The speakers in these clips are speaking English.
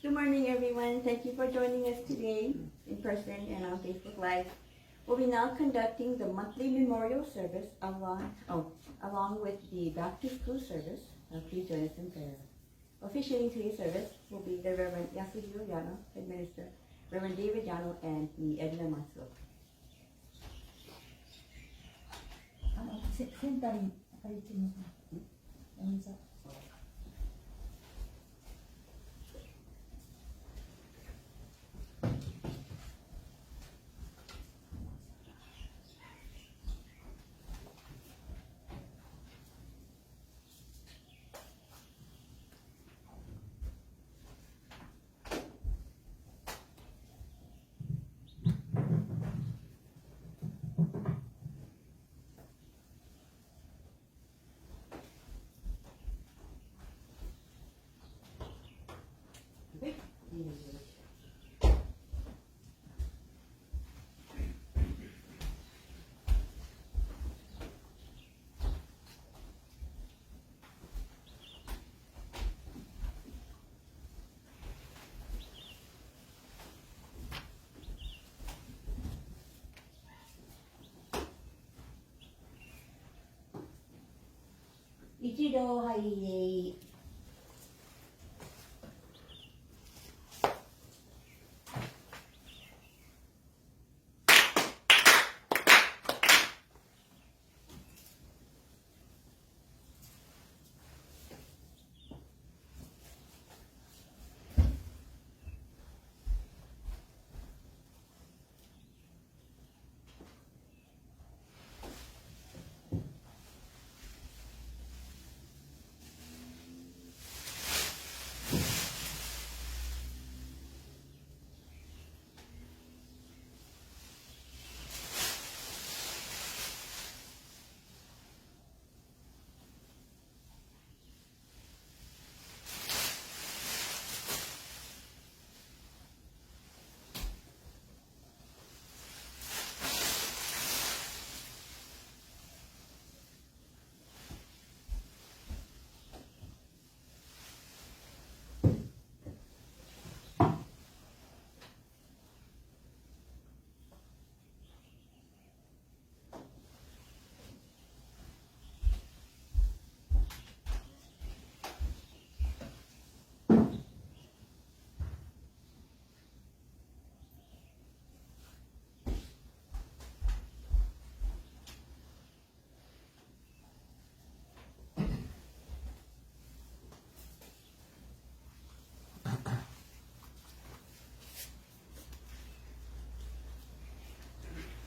Good morning, everyone. Thank you for joining us today in person and on Facebook Live. We'll be now conducting the monthly memorial service along with the back to school service. Please join us in prayer. Officiating today's service will be the Reverend Yasuhiro Yano, Head Minister, Reverend David Yano, and the Edna Matsuoka. センターに明かりついますね。お水。一度拝礼。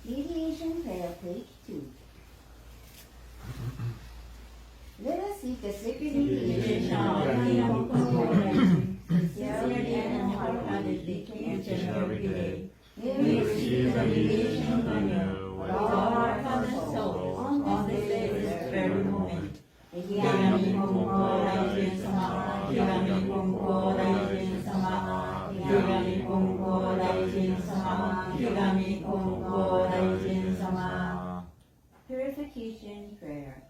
Mediation prayer, page 2. Let us seek the sacred mediation of Konko, sincerely and wholeheartedly to each and every day. May we receive the mediation from you with all our hearts and souls on this very moment. Higami Konko Raijin Sama, Higami Konko Raijin Sama, Higami Konko Raijin Sama, Higami Konko Raijin Sama. Purification prayer.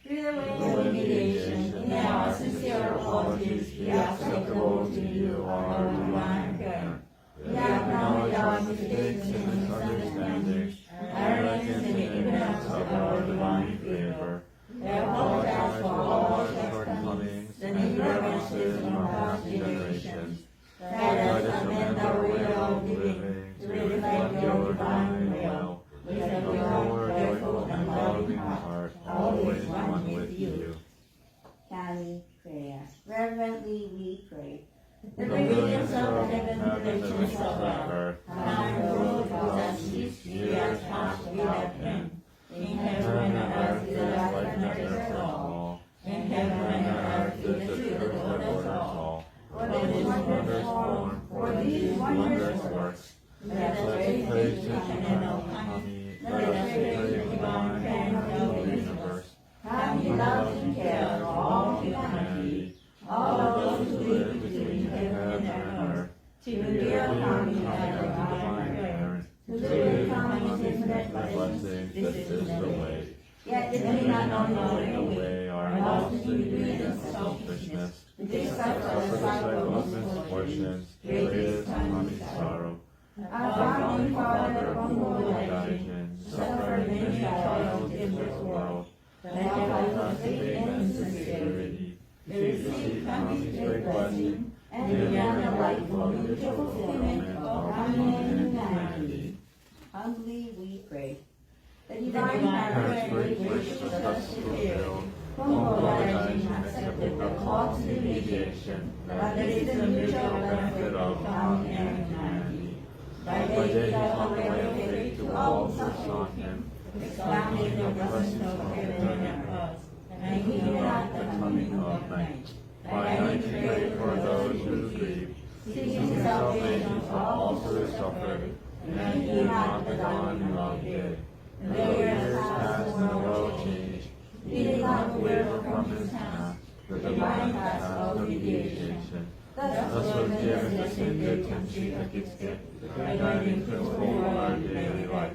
Through the way of mediation, in our sincere apologies, we ask to go to you, our divine parent. We acknowledge our mistakes and misunderstandings, arrogance and ignorance of our divine favor. We apologize for all our shortcomings and ignorances in our past generations. Guide us to amend our way of living to reflect your divine will, with a pure, joyful, and loving heart, always one with you. Kali prayer. Reverently we pray. The radiance of heaven, the richness of earth, time world has ceased, years past we have him. In heaven and earth is the life never all. In heaven and earth is the truth of us all. For these wonders born, for these wondrous works, let us praise the and Almighty. Let us praise the divine King of the universe. How he loves and cares for all humanity, all of those who live between heaven and earth, to reveal harmony as a divine parent, to live in harmony in infinite blessings. This is the way. Yet if we not know the way, our lost in greed and selfishness, we suffer the cycle of misfortune existence, greatest economic sorrow. Our founding father, Konko Daijin, suffered many trials in this world, but by faith and sincerity, we receive Kami's great blessing and began the life for mutual fulfillment of harmony and humanity. Humbly we pray. The divine parents wishes us to fulfill. Konko Daijin accepted the call to mediation, that is the mutual benefit of harmony and humanity. By day he taught the way of faith to all who sought him, expounding the blessings of heaven and earth, and he not the coming of night. By night he prayed for those who grieve, seeking salvation for all who suffer, and he not the dawning of day. The years passed and the world changed. He did not waver from his task, the divine task of mediation. Thus was given the sacred country of its gift, the guiding principle of our daily life.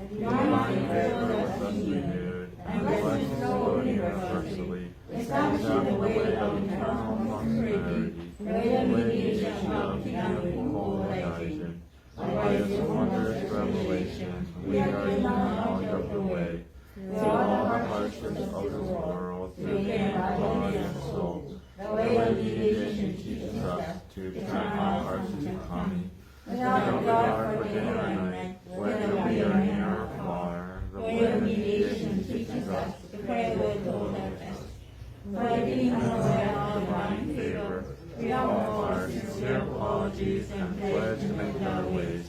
The divine favor was thus renewed, and blessings flowed universally, establishing the way of eternal prosperity, the way of mediation of Konko Daijin. By this wondrous revelation, we are in the knowledge of the way, through all the hardships of the world, through pain, body, and soul. The way of mediation teaches us to turn our hearts to Kami, without regard for day or night, whether we are near or far. The way of mediation teaches us to pray with those at rest. By being unaware of divine favor, we offer our sincere apologies and pledge to make our ways.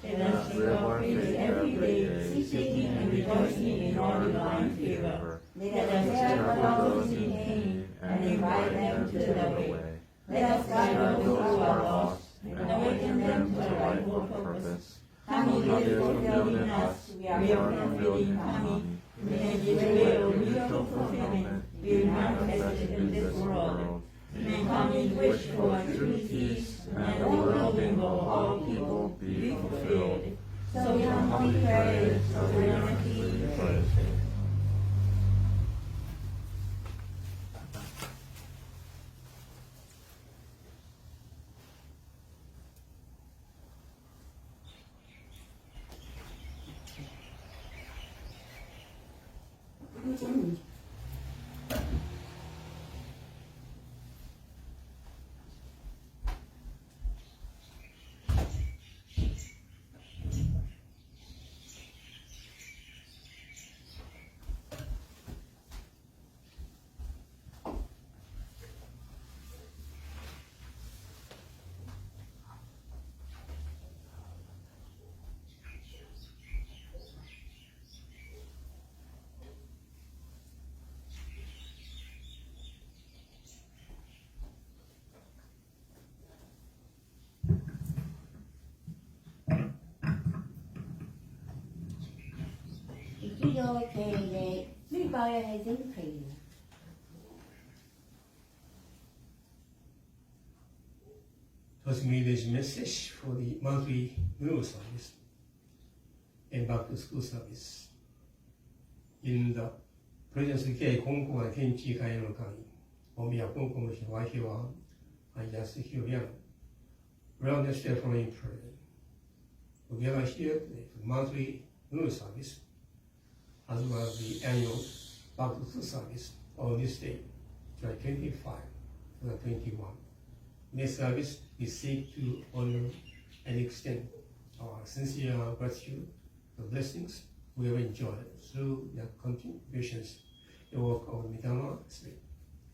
Let us live our faith every day, seeking and rejoicing in your divine favor. Let us care for those in need and invite them to the way. Let us guide those who are lost and awaken them to the rightful purpose. Kami is fulfilled in us, we are fulfilled in Kami. May His way of mutual fulfillment be manifested in this world. May Kami's wish for true peace and the well-being of all people be fulfilled. So we humbly pray, serenity, praise. Transmitted message for the monthly meal service and back to school service. In the presence of Konko and Kenchi Kayano Kami, Omiya Konko Wahiawa and Yasuhiro Yano, round the step following prayer. We are here today for monthly meal service, as well as the annual back to school service on this day, July 25 to the 21. In this service, we seek to honor and extend our sincere gratitude for blessings we have enjoyed through their contributions to the work of the Mitama Spirit.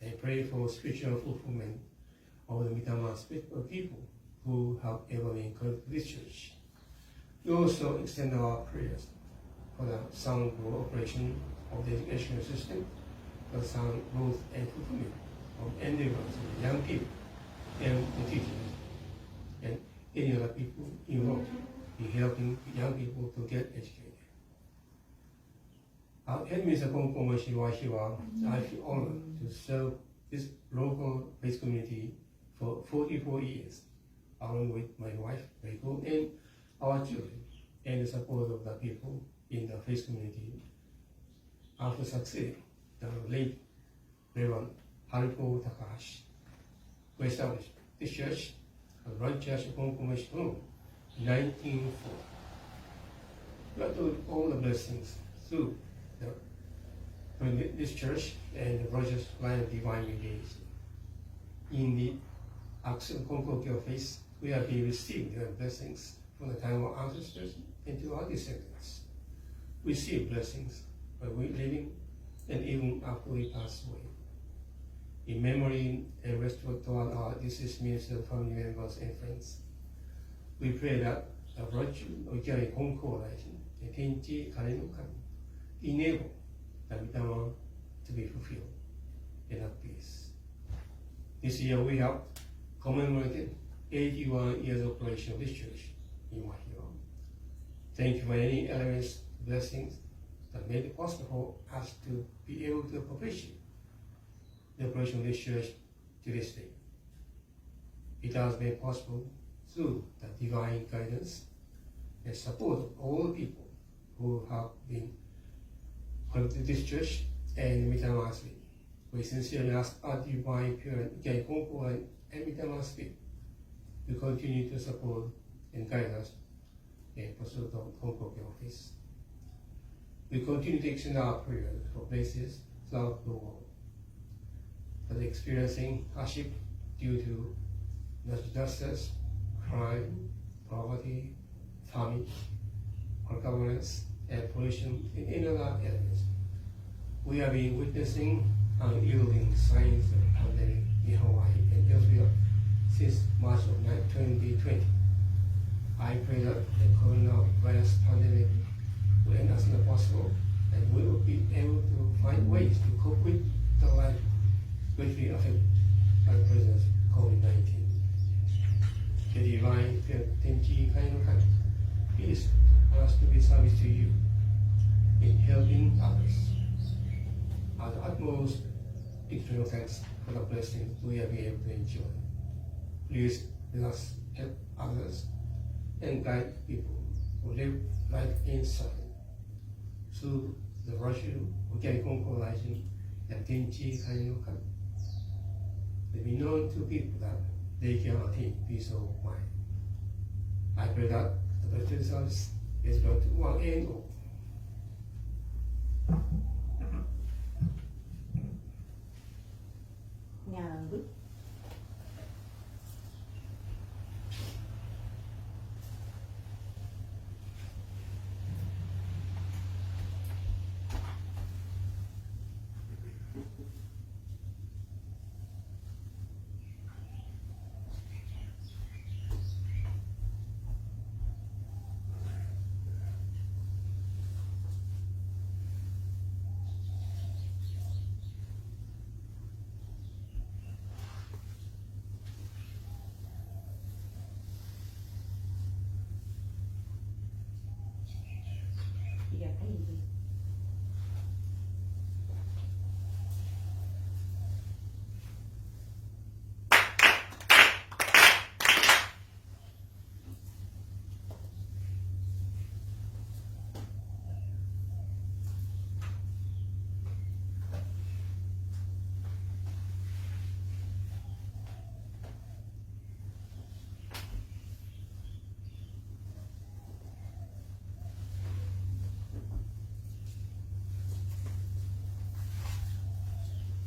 I pray for spiritual fulfillment of the Mitama Spirit of people who have ever been called to this church. We also extend our prayers for the sound operation of the educational system, for the sound growth and fulfillment of endeavors of young people and the teachers and any other people involved in helping young people to get educated. Our enemies are Konko Wahiawa. I feel honored to serve this local faith community for 44 years, along with my wife, Reiko, and our children, and the support of the people in the faith community. After succeeding the late Reverend Haruko Takahashi, we established this church Branch Church of Konko Mission in 1904. Gratitude all the blessings through this church and the Rogers line of divine mediation. In the acts of Konko Kyo faith, we have been receiving the blessings from the time of ancestors into our descendants. We receive blessings by we living and even after we pass away. In memory and respect toward our deceased ministers, family members, and friends, we pray that the virtue of Yano Konko rising and Tenchi Kare no Kami enable the Dhamma to be fulfilled and at peace. This year we have commemorated 81 years of operation of this church in Wahiawa. Thank you for any elements, blessings that made it possible for us to be able to appreciate the operation of this church to this day. It has been possible through the divine guidance and support of all the people who have been helped to this church and Midama Spirit. We sincerely ask our divine parent, Yano Konko and Midama Spirit, to continue to support and guide us in pursuit of Konko office. We continue to extend our prayers for places throughout the world that are experiencing hardship due to natural disasters, crime, poverty, famine, governance, and pollution in other areas. We have been witnessing unyielding signs of pandemic in Hawaii and elsewhere since March of 2020. I pray that the coronavirus pandemic will end as soon as possible and we will be able to find ways to cope with the life greatly affected by the presence of COVID-19. The divine Tenchi Kare no Kami is for us to be service to you in helping others. Our utmost eternal thanks for the blessings we have been able to enjoy. Please let us help others and guide people who live life in suffering through the virtue of Yano Konko rising and Tenchi Kare no Kami. Let me known to people that they can attain peace of mind. I pray that the best results is brought to one end all. Nyangu.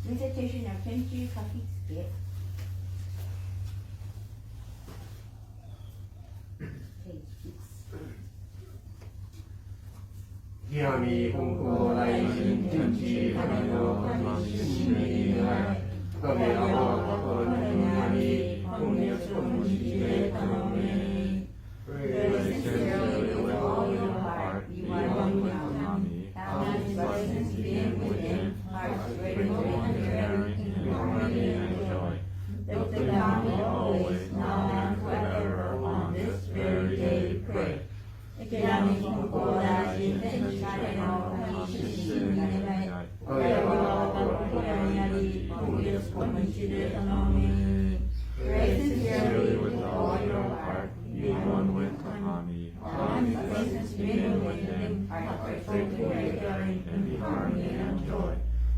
Recitation of Tenchi Kakitsuke. Page 6. Yano Konko rising Tenchi Kare no Kami Shimi Nai Wahiawa Kokonari Konyo Komushire Tanome. Pray sincerely with all your heart, be one with Kami. Have his blessings begin within, hearts grateful and caring, in harmony and joy. With the Kami always, now and forever, on this very day pray. Yano Konko rising Tenchi Kare no Kami Shimi Nai Wahiawa Kokonari Konyo Komushire Tanome. Pray sincerely with all your heart, be one with Kami. Have his blessings begin within, hearts grateful and caring, in harmony and joy.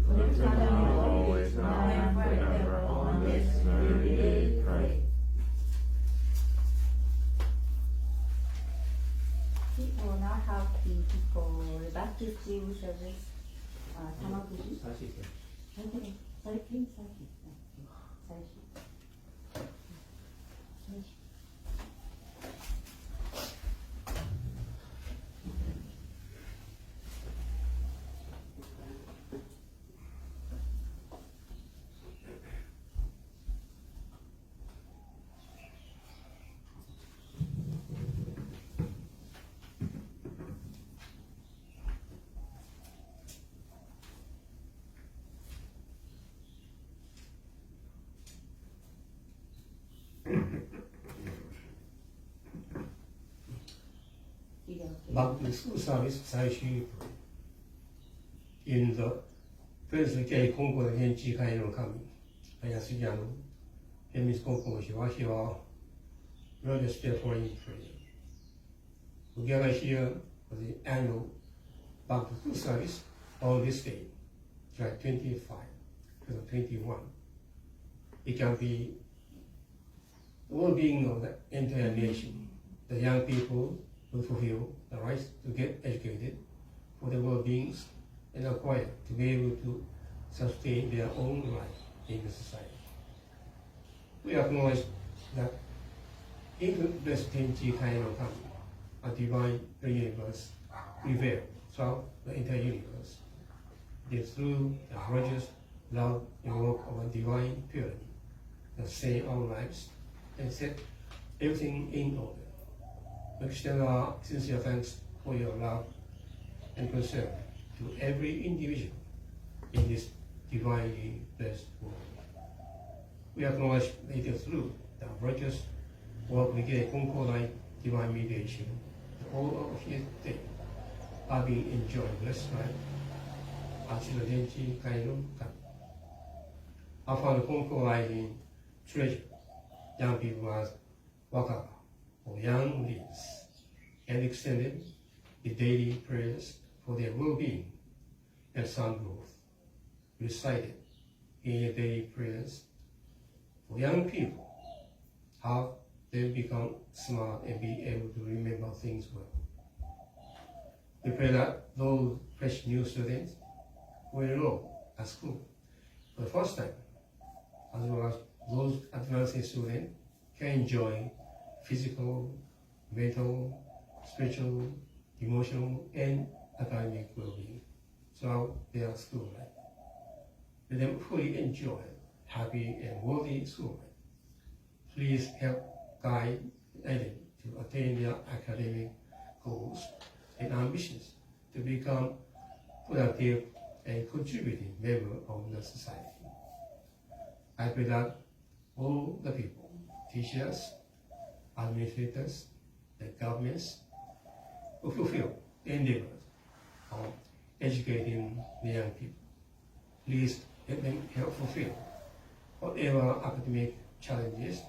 With the Kami always, now and forever, on this very day pray. have the people back to school service, tamaguchi. Okay, sorry, please, sorry. Back to school service 最終in the present case 今後の現地会の神Yasuhiro Yano and Miss Konko Wahiawa Revs for in prayer. We gather here for the annual back to school service on this day, July 25 to 21. It can be the well-being of the entire nation, the young people will fulfill the right to get educated for their well-beings and acquire to be able to sustain their own life in the society. We acknowledge that in the best kind of coming, a divine universe prevails throughout the entire universe. It is through the religious love and work of a divine purity that save our lives and set everything in order. We extend our sincere thanks for your love and concern to every individual in this divinely blessed world. We acknowledge that it is through the virtuous work we get Konko like divine mediation, all of his day are being enjoyed blessed life as the Denchi Kaino Kami. I found Konko life in treasure, young people as Wahiawa, or young leaders, and extended the daily prayers for their well-being and sound growth. Recited in the daily prayers for young people, how they become smart and be able to remember things well. We pray that those fresh new students will enroll at school for the first time, as well as those advancing students can enjoy physical, mental, spiritual, emotional, and academic well-being throughout their school life. Let them fully enjoy happy and worthy school life. Please help guide them to attain their academic goals and ambitions to become productive and contributing member of the society. I pray that all the people, teachers, administrators, and governments will fulfill the endeavors of educating the young people. Please let them help fulfill whatever academic challenges,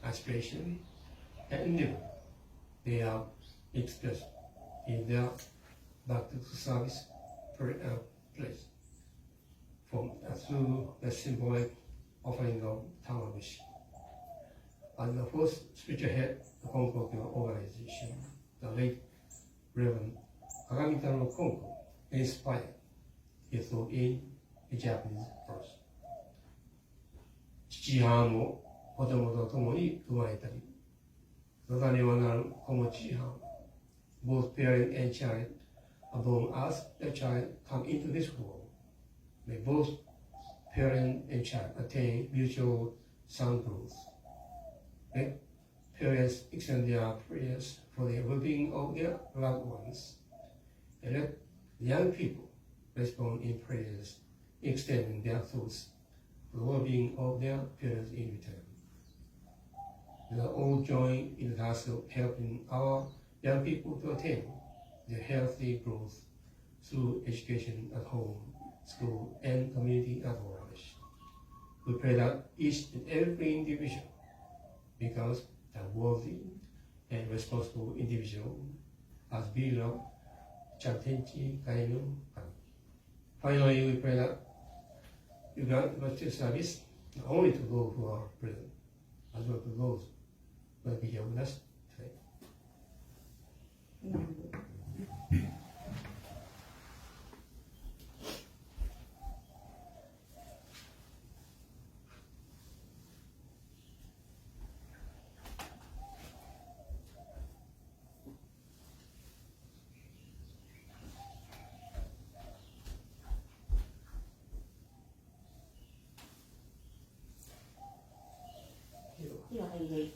aspirations, and endeavor they have expressed in their back to service place through the symbolic offering of Tamaguchi. As the first spiritual head of the Konko organization, the late Reverend Kagamitaro Konko inspired his thought in a Japanese verse. 父母も子供と共に生まれたり、野種はなる子も父母、both parent and child, born as the child come into this world. May both parent and child attain mutual sound growth. Let parents extend their prayers for the well-being of their loved ones, and let the young people respond in prayers, extending their thoughts for the well-being of their parents in return. Let us all join in the task of helping our young people to attain their healthy growth through education at home, school, and community at large. We pray that each and every individual becomes a worthy and responsible individual as beloved Chatenchi Kainu Kami. Finally, we pray that you grant virtual service not only to those who are present, as well as to those who will be here with us today. 48.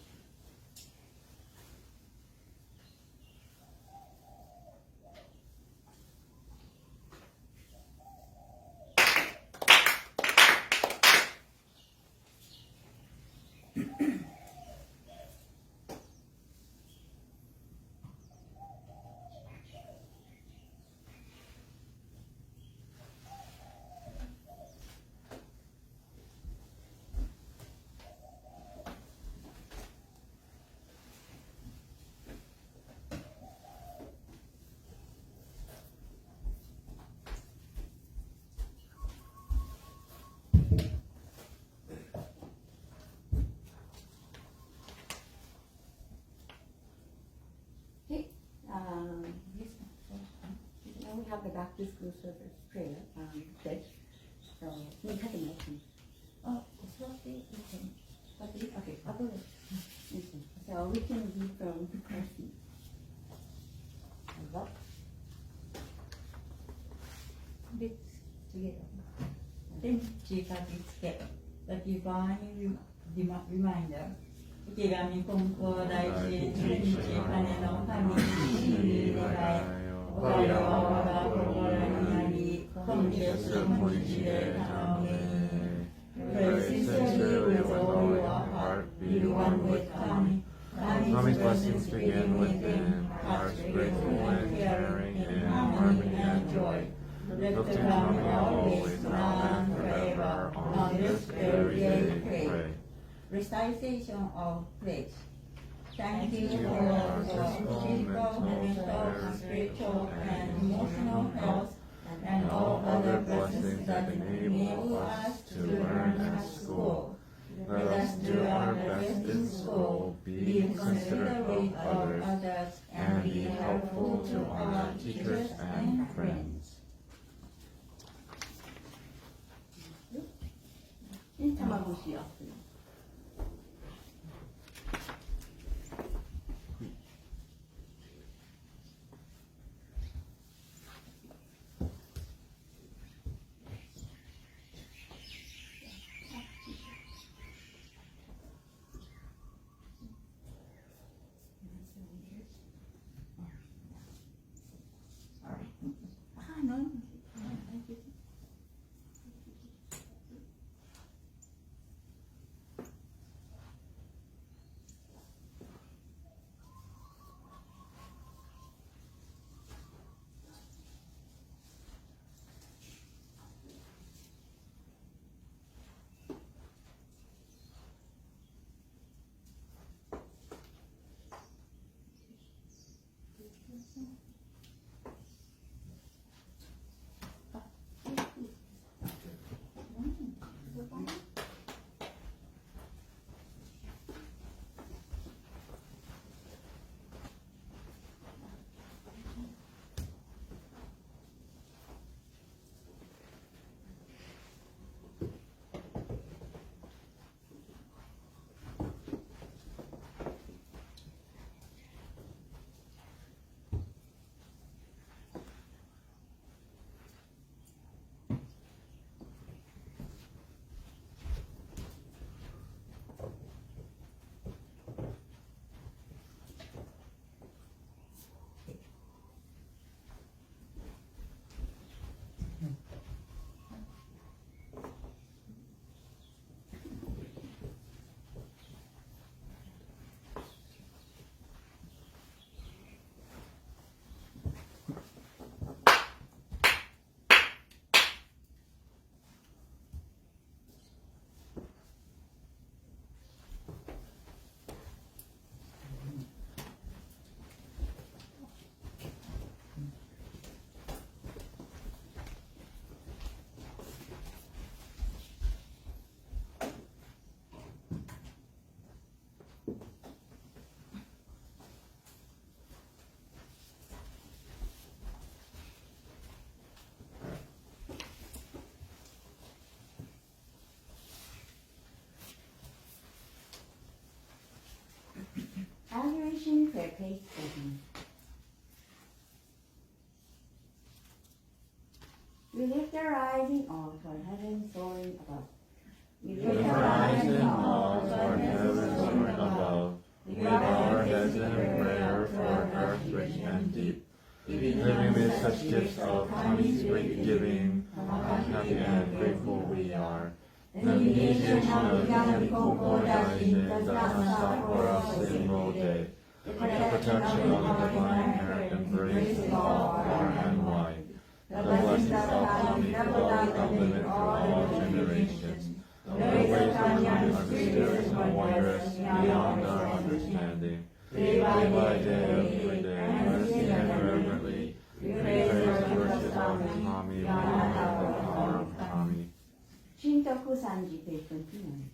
Now we have the back to school service prayer, pledge. So, we have the motion. あ、座っていいですね。 Okay, あ、どうぞ。 so we can read from the person. どうぞ。で、次だ。 天地書きつけ、The Divine Reminder、池上金光大師、天地金の神に願い、おかげは我が心にあり、根拠する文字で頼み。Pray sincerely with all your heart, be one with Kami. Kami's blessings begin within, hearts grateful and caring in harmony and joy. Let the Kami always, now and forever, on this very day pray. Recitation of Pledge. Thank you for your physical, mental, spiritual, and emotional health, and all other blessings that enable us to learn at school. Let us do our best in school, be considerate of others, and be helpful to our teachers and friends. 卵しよう。Adoration prayer, page 7. We lift our eyes in awe toward heaven soaring above. We rise in awe toward heaven soaring above. We bow our heads in prayer toward earth rich and deep. Living with such gifts of honey sweet giving, how happy and grateful we are. The mediation of Yano Konko does not stop for us in World Day. The protection of the divine merit embraces all far and wide. The blessings of Kami without limit through all generations. The ways of Kami are mysterious and wondrous beyond our understanding. Day by day, every day, mercy and reverently, we praise and worship of Kami, we honor the power of Kami. Shintoku Sanji, page 29.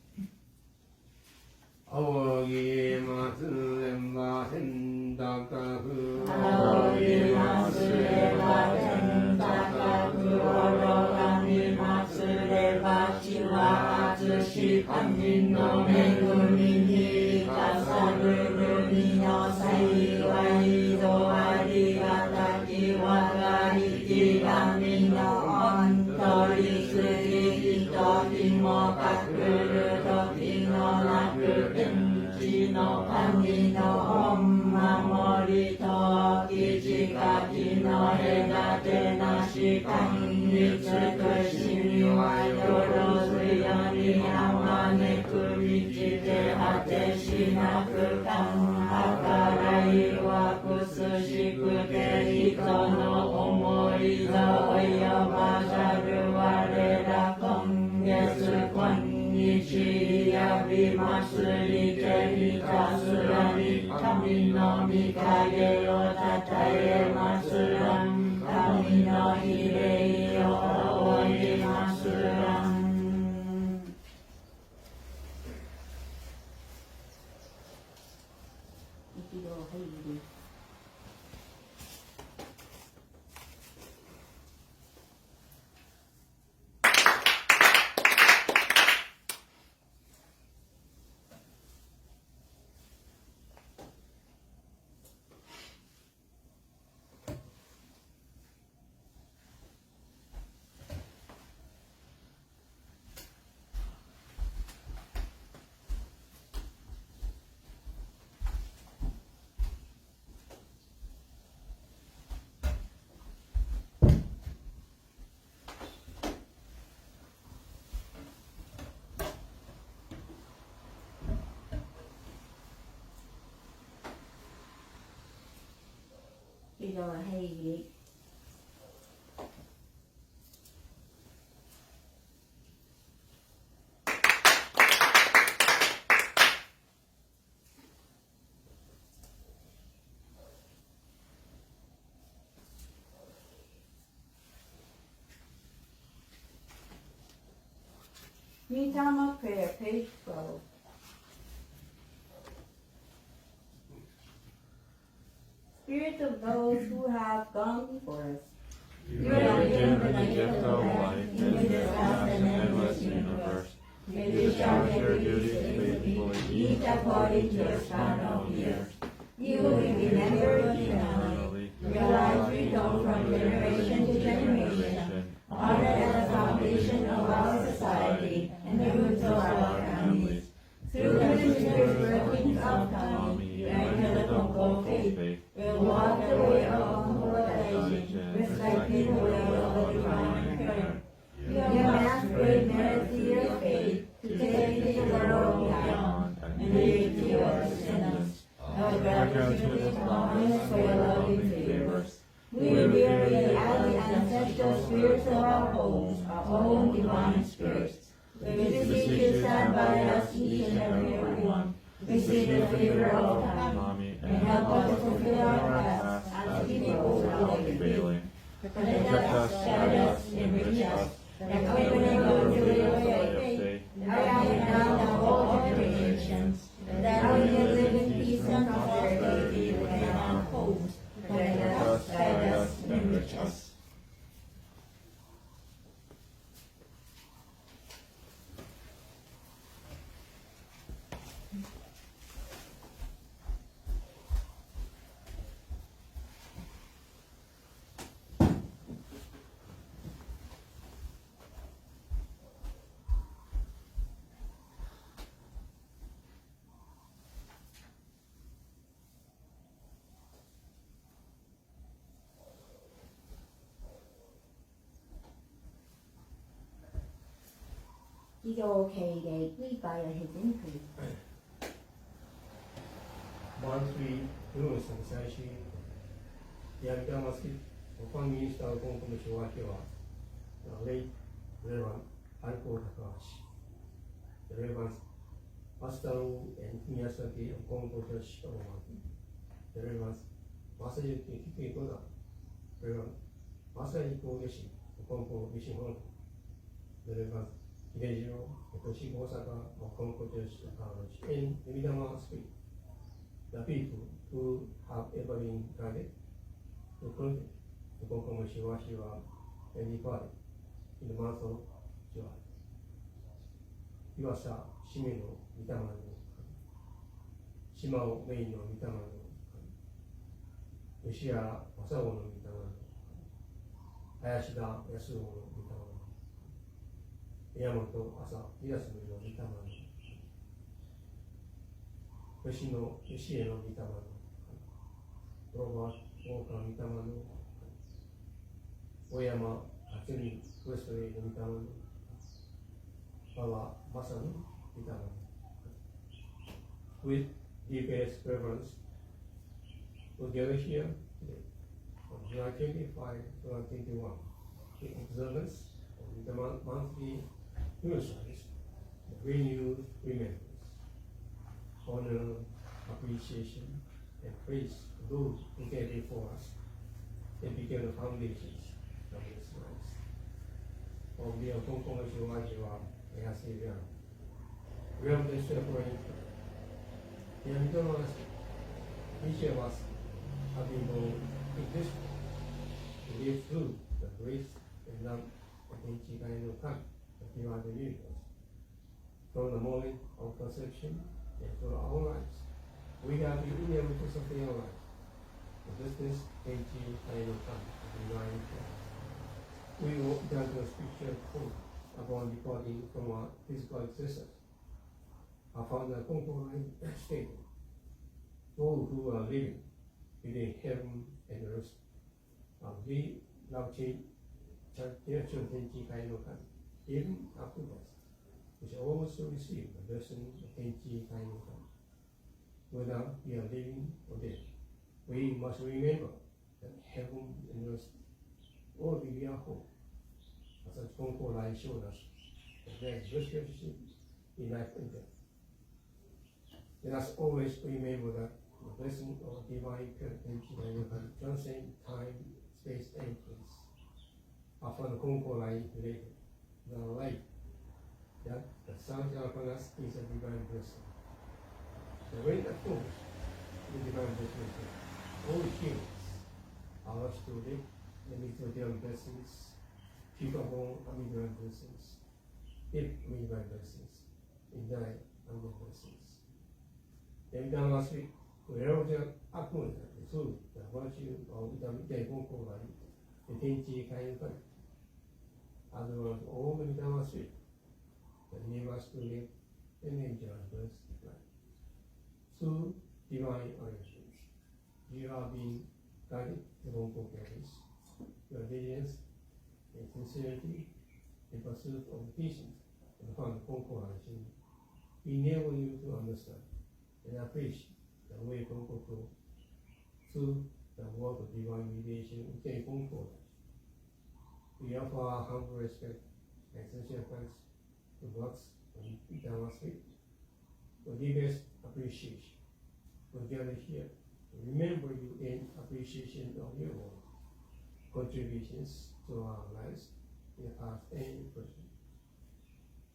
Aogi matsu emma sendakaku. Aogi matsu emma sendakaku. Orogami matsu reba chiwa atsushi kami no megumi ni kasaru mi no saiwai do arigataki wagari kigami no ontori sugi hitoki mo kakuru toki no naku kenchi no kami no omamori toki chikaki no edate nashi kanmitsu toshimi wa yorozu yoni amane kumichi te hate shinaku kan hakarai wa kusushiku te hito no omori za oyabajaru warera kongetsu konnichi yabimatsuri te hitasurani kami no mikage o tatae matsuran kami no hirei o aoi matsuran. Ikido Heidi. Ikido Heidi. Mitama prayer, page 12. Spirit of those who have gone before us, You have given the gift of life in this vast and endless universe. May you discharge your duties faithfully, each according to your span of years. you will be remembered Eternally, eternally. Your life retold from generation to generation, honored as the foundation of our society and the roots of our families. Through the mysterious workings of Kami and the Konko faith, we'll walk the way of immortalization, respecting the will of the divine prayer. You have amassed great merit through your faith to take the world beyond and lead to your descendants. Our gratitude is promised for your loving favors. We revere the ancestral spirits of our homes, our own divine spirits. We beseech you to stand by us each and every one. We seek the favor of Kami and help us to fulfill our tasks as people without failing. Protect us, guide us, enrich us, and accompany us to your faith, guiding down all generations, that we may live in peace and prosperity within our homes. Protect us, guide us, enrich us. 企業経営理解を経ていく。monthly rules and sashi Yamita Maski, Upon Minister of Konko Wahiawa, the late Reverend Alko Takahashi, the Reverend Masaru and Miyazaki of Konko Church of Omaki, the Reverend Masayuki Kikuikoda, Reverend Masayuki Geshi of Konko Mission Hall, the Reverend Hidejiro Toshiko Osaka of Konko Church of College in Yamita Street. The people who have ever been guided to contact the Konko Wahiawa and departed in the month of July. Iwasa Shime no Mitama no Kami, Shimao Mei no Mitama no Kami, Yoshihara Masago no Mitama no Kami, Hayashida Yasuo no Mitama no Kami, Yamato Asa Hirasumi no Mitama no Yoshino Yoshie no Mitama no Robert Oka Mitama no Oyama Hatsumi Westway no Mitama no Baba Masa no Mitama no. With deepest reverence, we gather here today on July 25, 2021 in observance of the monthly exercise, the renewed remembrance, honor, appreciation, and praise to those who came before us and became the foundations of this life. On behalf of Konko Wahiawa and Yasuhiro Yano, we have been celebrating. Each of us have been born in this to live through the grace and love of Ichigai no Kami, the Giver of the universe. From the moment of conception and through our lives, we have been able to sustain our life. The business Ichigai no Kami, the divine God. We will turn to a spiritual code upon departing from our physical existence. Our founder Konko stated, those who are living within heaven and earth are we love change, even after death, we shall also receive the blessing of Tenchi Kainokan. Whether we are living or dead, we must remember that heaven and earth all be our home. As Konko showed us, that there is relationship in life and death. Let us always remember that the blessing of divine Tenchi Kainokan transcends time, space, and place. After the Konko related, the light that the sun upon us is a divine blessing. The rain that falls is a divine blessing. All humans are ours to live and live to divine blessings. People born are divine blessings. Live with divine blessings. And die under blessings. And then last week, we wrote an acknowledgement through the virtue of the Konko the Tenchi Kainokan. As well as all the Midama Street, that enable us to live and enjoy blessed life. Through divine arrangements, you are being guided to Konko practice. Your diligence and sincerity in pursuit of patience and found Konko arrangement enable you to understand and appreciate the way Konko grows through the work of divine mediation in Konko. We offer our humble respect and sincere thanks to God's Midama Street for deepest appreciation. We gather here to remember you in appreciation of your own contributions to our lives in the past and present.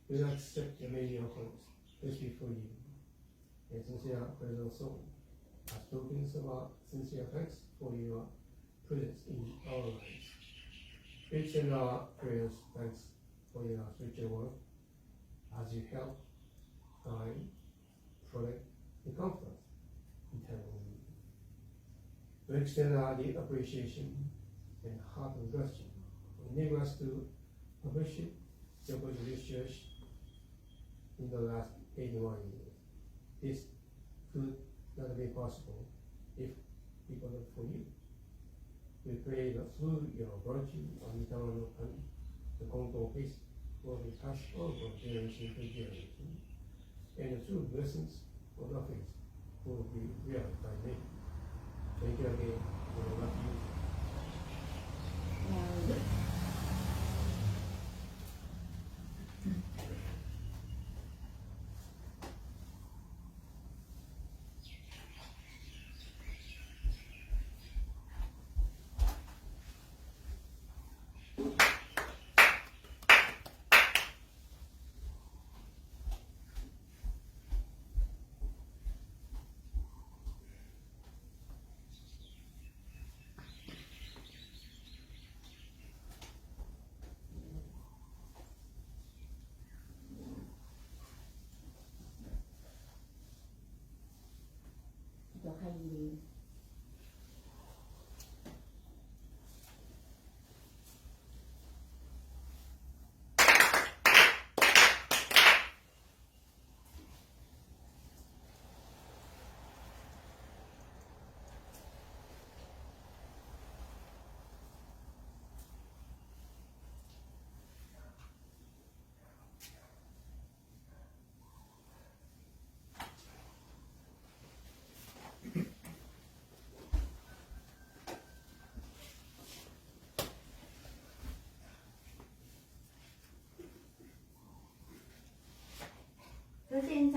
We accept the many offerings placed before you and sincere present soul as tokens of our sincere thanks for your presence in our lives. We extend our prayers, thanks for your spiritual work as you help, guide, protect, and comfort eternally. We extend our deep appreciation and heart of gratitude for enabling us to appreciate your church in the last 81 years. This could not be possible if it wasn't for you. We pray that through your virtue of Mitama no Kami, the Konko peace for the past over generation to generation, and the true blessings for the faith will be realized by me. Thank you again for the love you.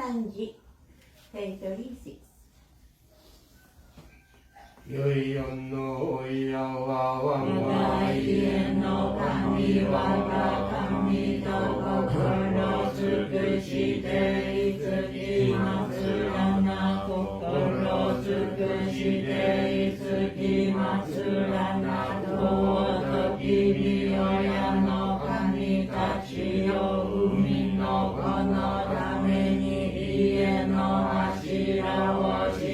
Sanji, page 36. よいよのおいやわわんわい家の神我が神と心尽くしていつきますらな心尽くしていつきますらな尊き御親の神たちよ海の子のために家の柱を沈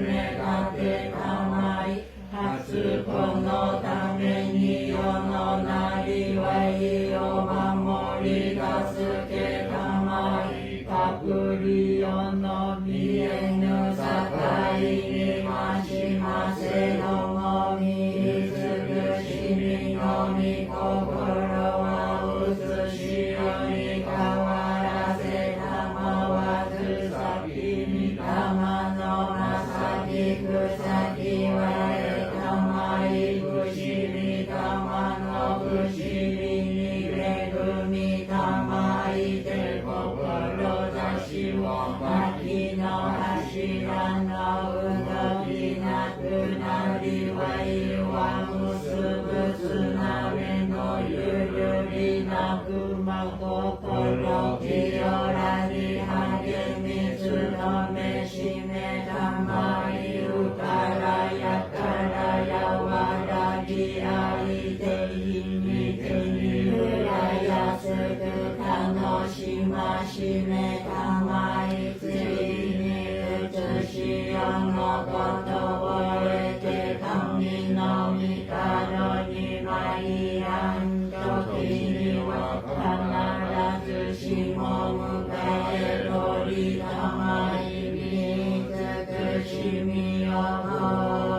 め立てたまい初子のために世のなりわいを守り助けたまい隠り世の見えぬ境にましませのもみ尽くしみのみ心はうつしよに変わらせたまわず先に玉のまさき草きわれたまい不思議玉の不思議に恵みたまいて志を巻の柱の動きなくなりわいは結ぶつなべのゆるりなくま心清らに励み努めしめたまいうからやからやわらぎあいていに手にうらやすく楽しましめたまいついにうつしよのことを得て神の御門に参らん時には必ずしも迎え取りたまいに尽くしみよ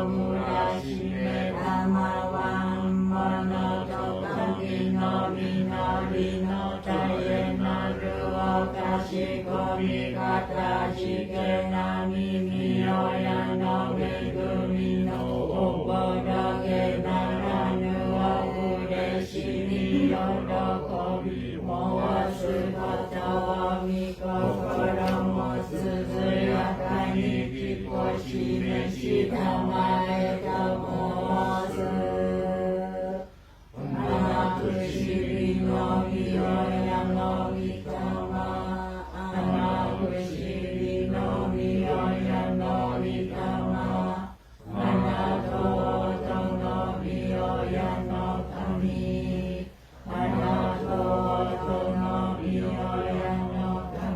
むらしめたまわんものと神の実りの絶えなるおかしこみかたじけな耳親の恵みのおぼろげならぬおうれしみ喜び申すことをみ心もすずやかにきこしめしたまえと申すあな不思議の御親の御霊あな不思議の御親の御霊あな尊の御親の神あな尊の御親の神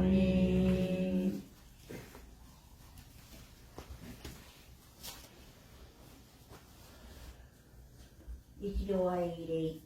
一度は入れ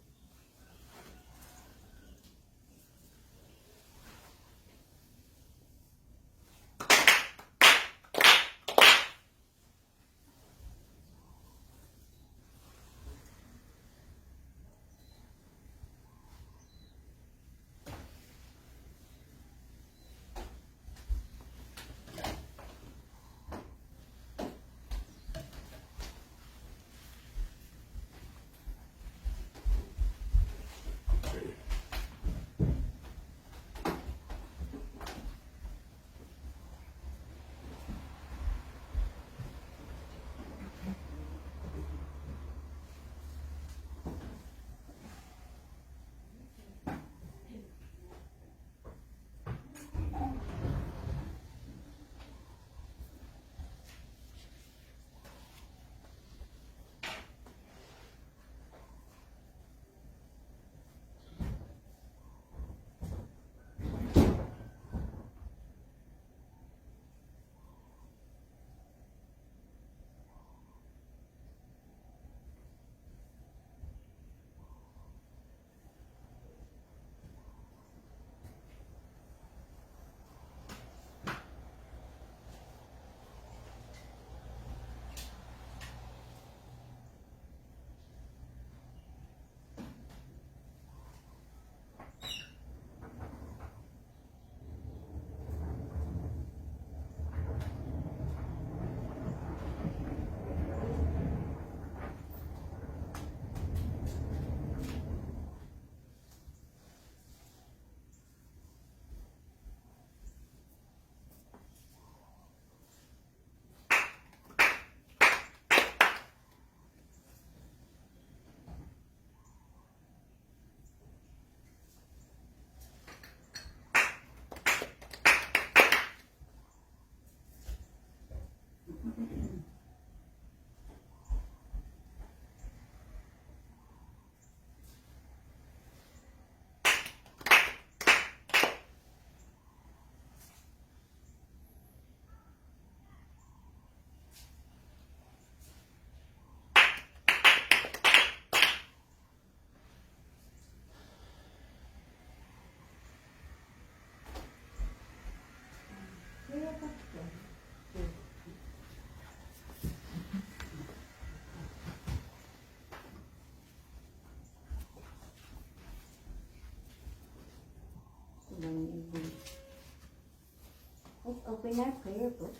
open our prayer book.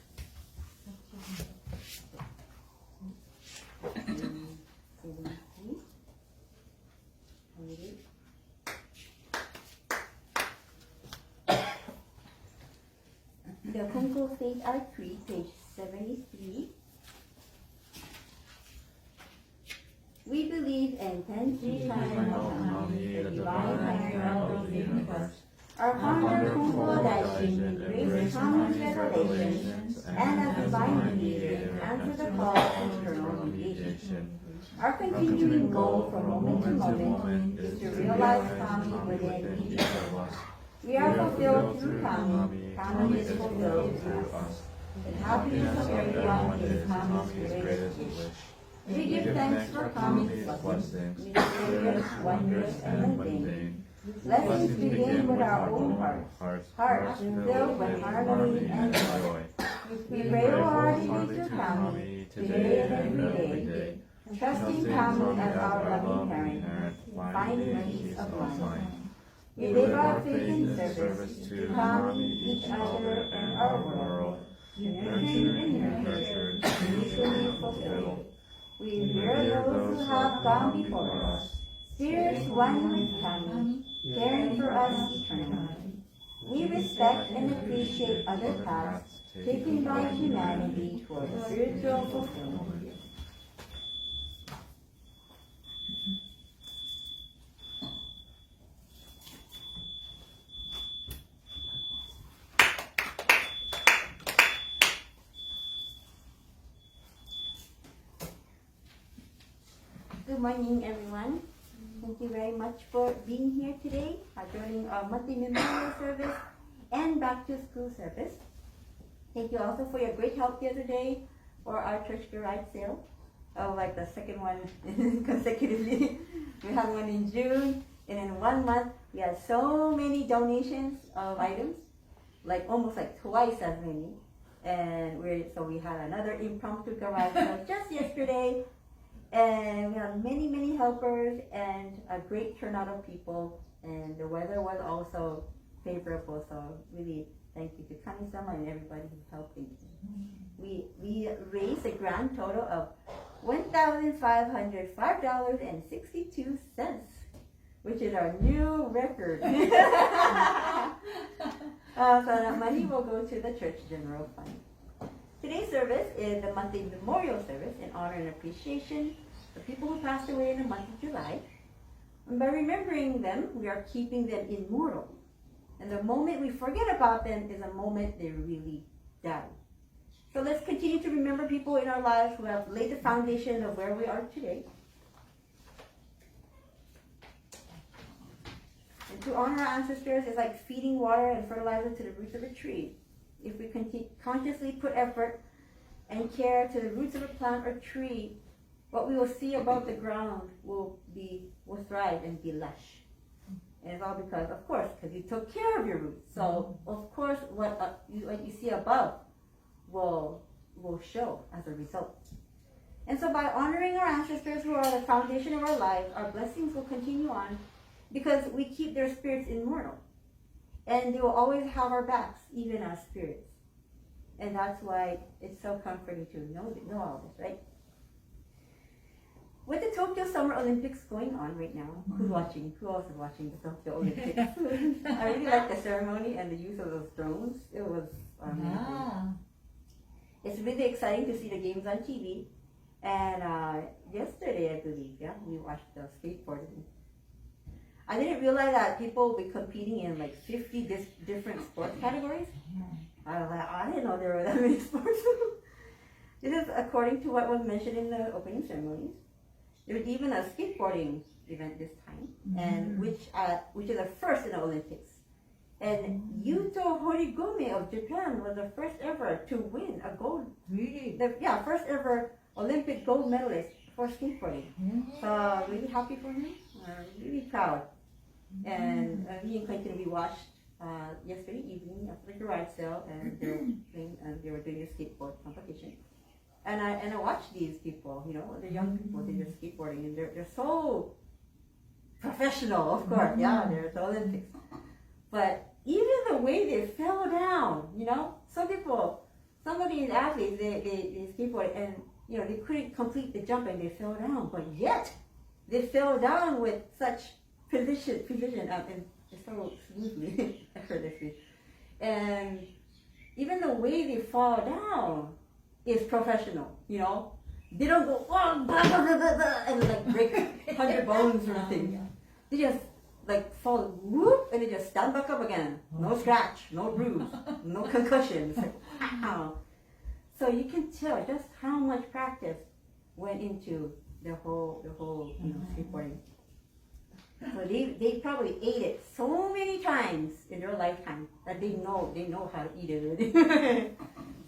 The Konko Faith Art Creed, page 73. We believe in Tenchi Kanano, the divine hierarchy of the universe. Our founder Konko Daishin embraced common revelations and as divine mediator answered the call of eternal mediation. Our continuing goal from moment to moment is to realize Kami within each of us. We are fulfilled through Kami. Kami is fulfilled through us. The happiness of everyone is Kami's greatest wish. We give thanks for Kami's blessings, mysterious, wondrous, and mundane. Blessings begin with our own hearts filled with harmony and joy. We pray wholeheartedly to Kami today and every day, trusting Kami as our loving parent, finding peace of mind. We live our faith in service to Kami, each other, and our world, nurtured and nurtured, mutually fulfilled. We hear those who have gone before us, spirits one with Kami, caring for us eternally. We respect and appreciate other paths taken by humanity toward spiritual fulfillment. Good morning, everyone. Thank you very much for being here today, joining our monthly memorial service and back to school service. Thank you also for your great help the other day for our church garage sale. Like the second one consecutively. We had one in June, and in 1 month we had so many donations of items, like almost like twice as many. And so we had another impromptu garage sale just yesterday. And we had many, many helpers and a great turnout of people. And the weather was also favorable. So really thank you to Kami-sama and everybody who's helping. We raised a grand total of $1,505.62, which is our new record. So that money will go to the church general fund. Today's service is the monthly memorial service in honor and appreciation for people who passed away in the month of July. And by remembering them, we are keeping them immortal. And the moment we forget about them is a moment they really die. So let's continue to remember people in our lives who have laid the foundation of where we are today. And to honor our ancestors is like feeding water and fertilizer to the roots of a tree. If we consciously put effort and care to the roots of a plant or tree, what we will see above the ground will thrive and be lush. And it's all because, of course, because you took care of your roots. So, of course, what you see above will show as a result. And so by honoring our ancestors who are the foundation of our lives, our blessings will continue on because we keep their spirits immortal. And they will always have our backs, even as spirits. And that's why it's so comforting to know all this, right? With the Tokyo Summer Olympics going on right now, who's watching? Who else is watching the Tokyo Olympics? I really like the ceremony and the use of those drones. It was amazing. Yeah. It's really exciting to see the games on TV. And yesterday, I believe, we watched the skateboarding. I didn't realize that people will be competing in like 50 different sports categories. I was like, I didn't know there were that many sports. This is according to what was mentioned in the opening ceremonies. There was even a skateboarding event this time, and which is a first in the Olympics. And Yuto Horigome of Japan was the first ever to win a gold. Really? First ever Olympic gold medalist for skateboarding. So really happy for him. Really proud. And he and Clayton, we watched yesterday evening after the garage sale, and they were doing a skateboard competition. And I watched these people, the young people, they're just skateboarding, and they're so professional, of course. Yeah, they're at the Olympics. But even the way they fell down, some of these athletes, they skateboard and they couldn't complete the jump and they fell down, but yet they fell down with such precision and so smoothly, effortlessly. And even the way they fall down is professional, They don't go, oh, blah, blah, blah, blah, blah, and like break 100 bones or anything. They just like fall, whoop, and they just stand back up again. No scratch, no bruise, no concussion. It's like, wow. So you can tell just how much practice went into the whole skateboarding. So they probably ate it so many times in their lifetime that they know how to eat it.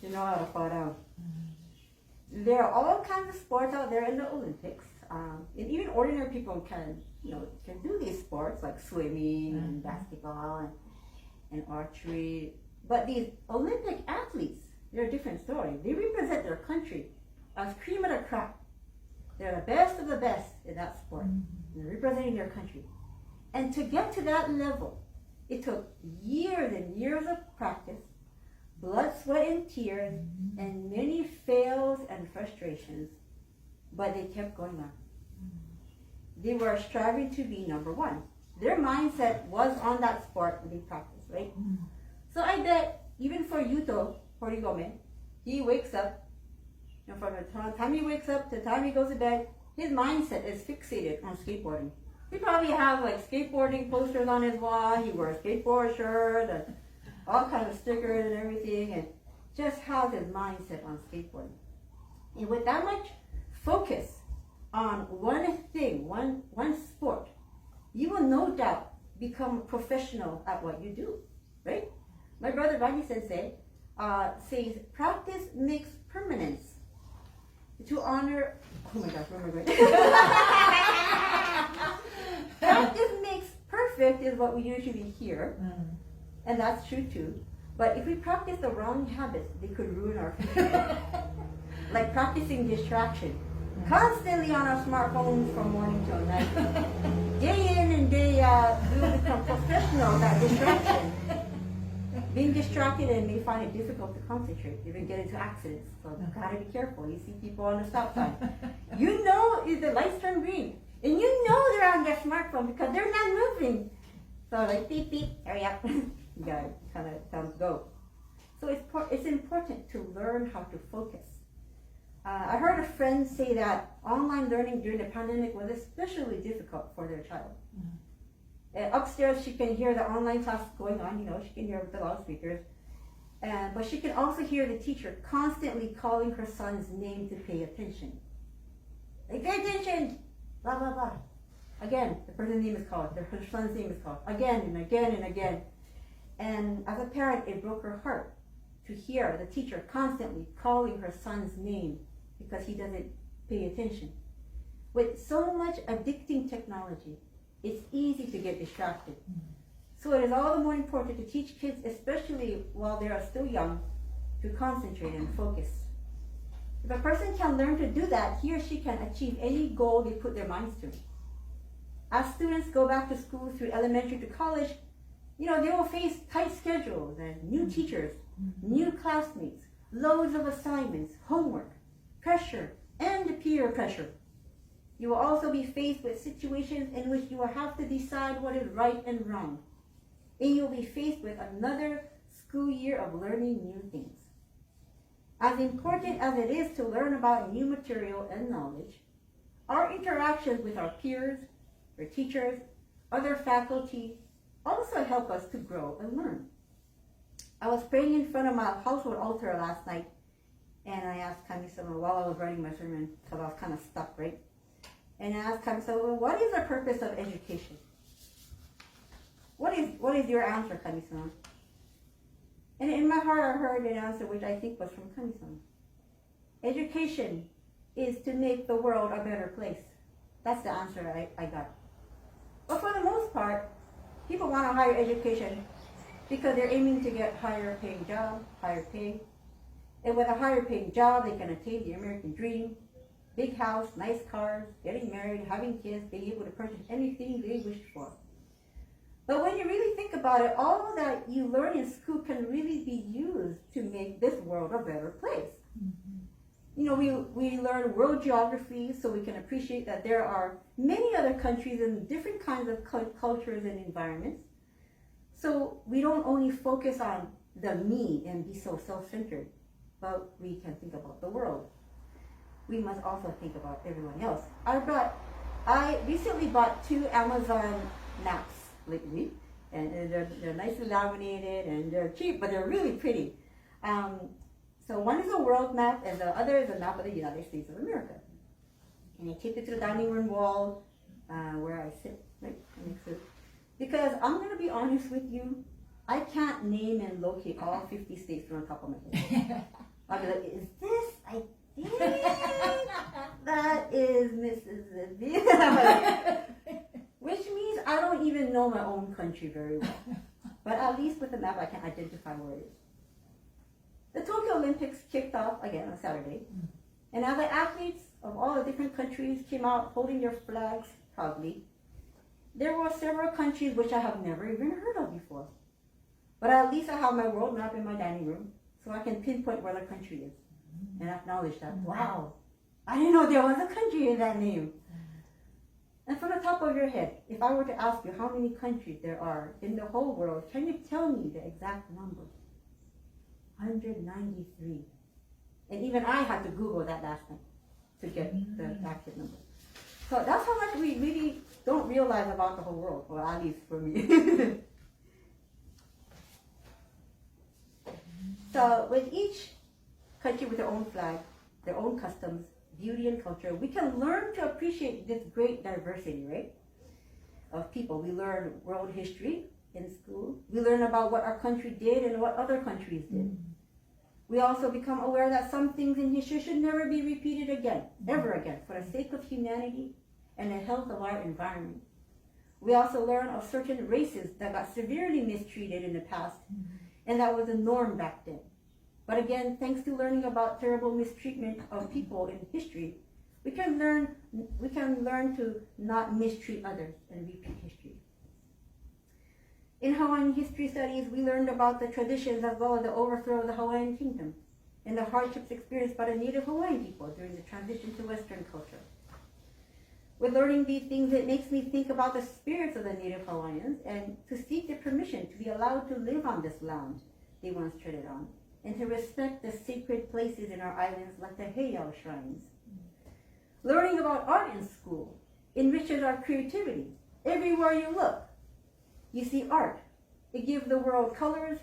They know how to fall down. There are all kinds of sports out there in the Olympics, and even ordinary people can do these sports like swimming and basketball and archery. But these Olympic athletes, they're a different story. They represent their country as cream of the crop. They're the best of the best in that sport. They're representing their country. And to get to that level, it took years and years of practice, blood, sweat, and tears, and many fails and frustrations, but they kept going on. They were striving to be number one. Their mindset was on that sport when they practiced, right? So I bet even for Yuto Horigome, he wakes up, from the time he wakes up to the time he goes to bed, his mindset is fixated on skateboarding. He probably has like skateboarding posters on his wall, he wears skateboard shirt, and all kinds of stickers and everything, and just has his mindset on skateboarding. And with that much focus on one thing, one sport, you will no doubt become professional at what you do, right? My brother Rani Sensei says, practice makes permanence. To honor, oh my gosh, where am I going? Practice makes perfect is what we usually hear. And that's true too. But if we practice the wrong habits, they could ruin our future. Like practicing distraction. Constantly on our smartphones from morning till night. Day in and day out, we will become professionals at distraction. Being distracted and may find it difficult to concentrate, even get into accidents. So you gotta be careful. You see people on the stop sign. You know if the lights turn green. And you know they're on their smartphone because they're not moving. So like beep beep, hurry up. You gotta kind of tell them to go. So it's important to learn how to focus. I heard a friend say that online learning during the pandemic was especially difficult for their child. Upstairs, she can hear the online class going on, she can hear with the loudspeakers. But she can also hear the teacher constantly calling her son's name to pay attention. Like, pay attention! Blah, blah, blah. Again, the person's name is called, her son's name is called, again and again and again. And as a parent, it broke her heart to hear the teacher constantly calling her son's name because he doesn't pay attention. With so much addicting technology, it's easy to get distracted. So it is all the more important to teach kids, especially while they are still young, to concentrate and focus. If a person can learn to do that, he or she can achieve any goal they put their minds to. As students go back to school through elementary to college, they will face tight schedules and new teachers, new classmates, loads of assignments, homework, pressure, and peer pressure. You will also be faced with situations in which you will have to decide what is right and wrong. And you will be faced with another school year of learning new things. As important as it is to learn about new material and knowledge, our interactions with our peers, our teachers, other faculty also help us to grow and learn. I was praying in front of my household altar last night, and I asked Kami-sama while I was writing my sermon, because I was kind of stuck, right? And I asked Kami-sama, what is the purpose of education? What is your answer, Kami-sama? And in my heart I heard an answer which I think was from Kami-sama. Education is to make the world a better place. That's the answer I got. But for the most part, people want a higher education because they're aiming to get higher paying job, higher pay. And with a higher paying job, they can attain the American dream. Big house, nice cars, getting married, having kids, being able to purchase anything they wished for. But when you really think about it, all that you learn in school can really be used to make this world a better place. You know, we learn world geography so we can appreciate that there are many other countries and different kinds of cultures and environments. So we don't only focus on the me and be so self-centered, but we can think about the world. We must also think about everyone else. I recently bought 2 Amazon maps lately, and they're nicely laminated and they're cheap, but they're really pretty. So one is a world map and the other is a map of the United States of America. And I take it to the dining room wall where I sit, right? Because I'm going to be honest with you, I can't name and locate all 50 states from the top of my head. I'll be like, is this? I think that is Mississippi. Which means I don't even know my own country very well. But at least with the map I can identify where it is. The Tokyo Olympics kicked off again on Saturday. And now the athletes of all the different countries came out holding their flags proudly. There were several countries which I have never even heard of before. But at least I have my world map in my dining room, so I can pinpoint where the country is and acknowledge that, wow, I didn't know there was a country in that name. And from the top of your head, if I were to ask you how many countries there are in the whole world, can you tell me the exact number? 193. And even I had to Google that last night to get the accurate number. So that's how much we really don't realize about the whole world, or at least for me. So with each country with their own flag, their own customs, beauty and culture, we can learn to appreciate this great diversity, right? Of people. We learn world history in school. We learn about what our country did and what other countries did. We also become aware that some things in history should never be repeated again, ever again, for the sake of humanity and the health of our environment. We also learn of certain races that got severely mistreated in the past, and that was the norm back then. But again, thanks to learning about terrible mistreatment of people in history, we can learn to not mistreat others and repeat history. In Hawaiian history studies, we learned about the traditions as well as the overthrow of the Hawaiian kingdom and the hardships experienced by the native Hawaiian people during the transition to Western culture. With learning these things, it makes me think about the spirits of the native Hawaiians and to seek their permission to be allowed to live on this land they once treaded on, and to respect the sacred places in our islands like the Heiau shrines. Learning about art in school enriches our creativity. Everywhere you look, you see art. It gives the world colors,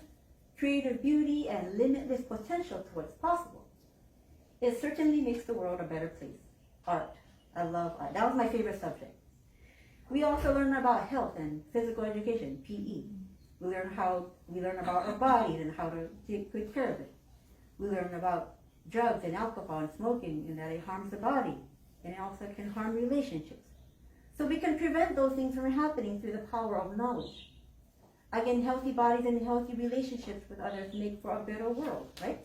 creative beauty, and limitless potential to what's possible. It certainly makes the world a better place. Art. I love art. That was my favorite subject. We also learn about health and physical education, PE. We learn about our bodies and how to take good care of it. We learn about drugs and alcohol and smoking and that it harms the body, and it also can harm relationships. So we can prevent those things from happening through the power of knowledge. Again, healthy bodies and healthy relationships with others make for a better world, right?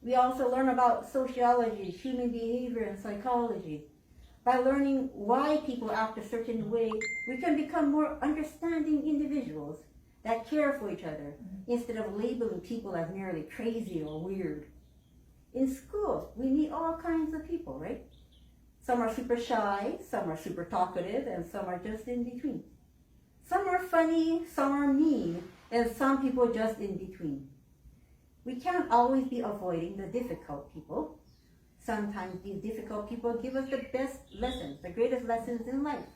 We also learn about sociology, human behavior, and psychology. By learning why people act a certain way, we can become more understanding individuals that care for each other instead of labeling people as merely crazy or weird. In school, we meet all kinds of people, right? Some are super shy, some are super talkative, and some are just in between. Some are funny, some are mean, and some people just in between. We can't always be avoiding the difficult people. Sometimes these difficult people give us the best lessons, the greatest lessons in life.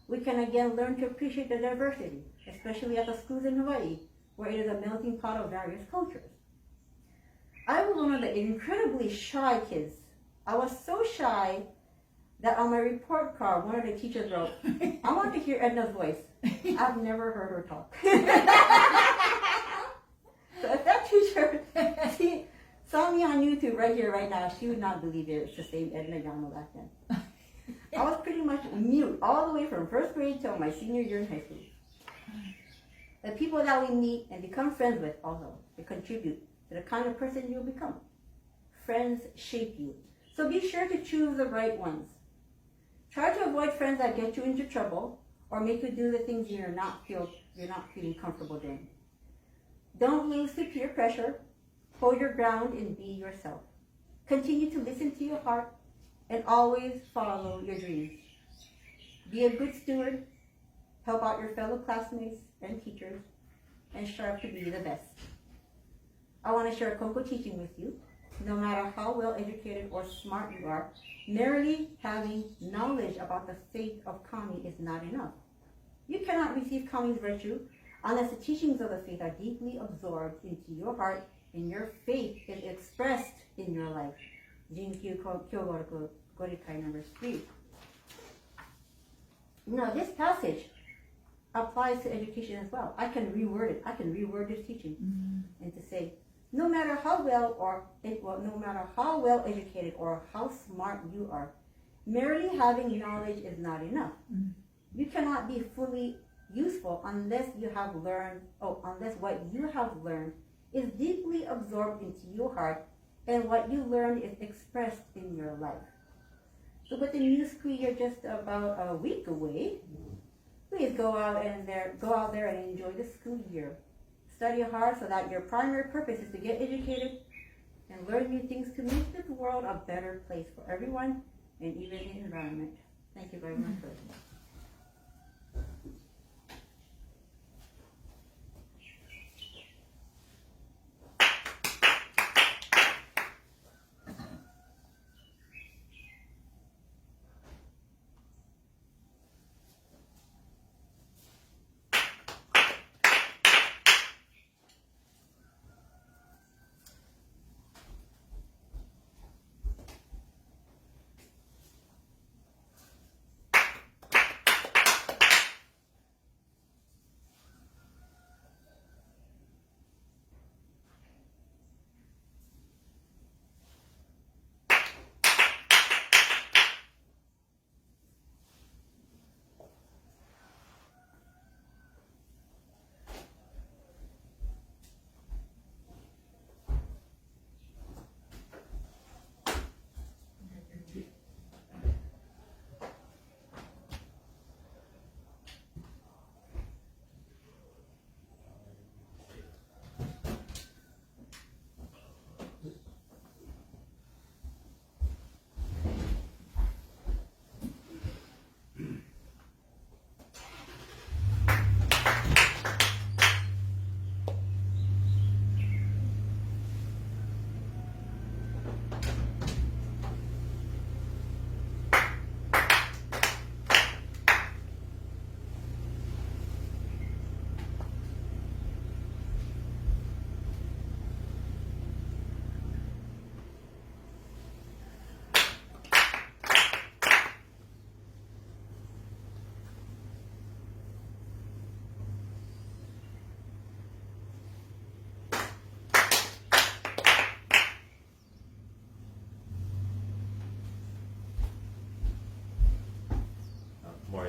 We can again learn to appreciate the diversity, especially at the schools in Hawaii, where it is a melting pot of various cultures. I was one of the incredibly shy kids. I was so shy that on my report card, one of the teachers wrote, I want to hear Edna's voice. I've never heard her talk. So if that teacher saw me on YouTube right here, right now, she would not believe it's the same Edna Yano back then. I was pretty much mute all the way from first grade till my senior year in high school. The people that we meet and become friends with also, they contribute to the kind of person you'll become. Friends shape you. So be sure to choose the right ones. Try to avoid friends that get you into trouble or make you do the things you're not feeling comfortable doing. Don't lose to peer pressure. Hold your ground and be yourself. Continue to listen to your heart and always follow your dreams. Be a good steward. Help out your fellow classmates and teachers, and strive to be the best. I want to share a Konko teaching with you. No matter how well educated or smart you are, merely having knowledge about the faith of Kami is not enough. You cannot receive Kami's virtue unless the teachings of the faith are deeply absorbed into your heart and your faith is expressed in your life. Jinkyu Kyogoroku Gorikai number 3. Now this passage applies to education as well. I can reword it. I can reword this teaching and to say, no matter how well educated or how smart you are, merely having knowledge is not enough. You cannot be fully useful unless what you have learned is deeply absorbed into your heart and what you learned is expressed in your life. So with the new school year just about a week away, please go out there and enjoy the school year. Study hard so that your primary purpose is to get educated and learn new things to make this world a better place for everyone and even the environment. Thank you very much for listening.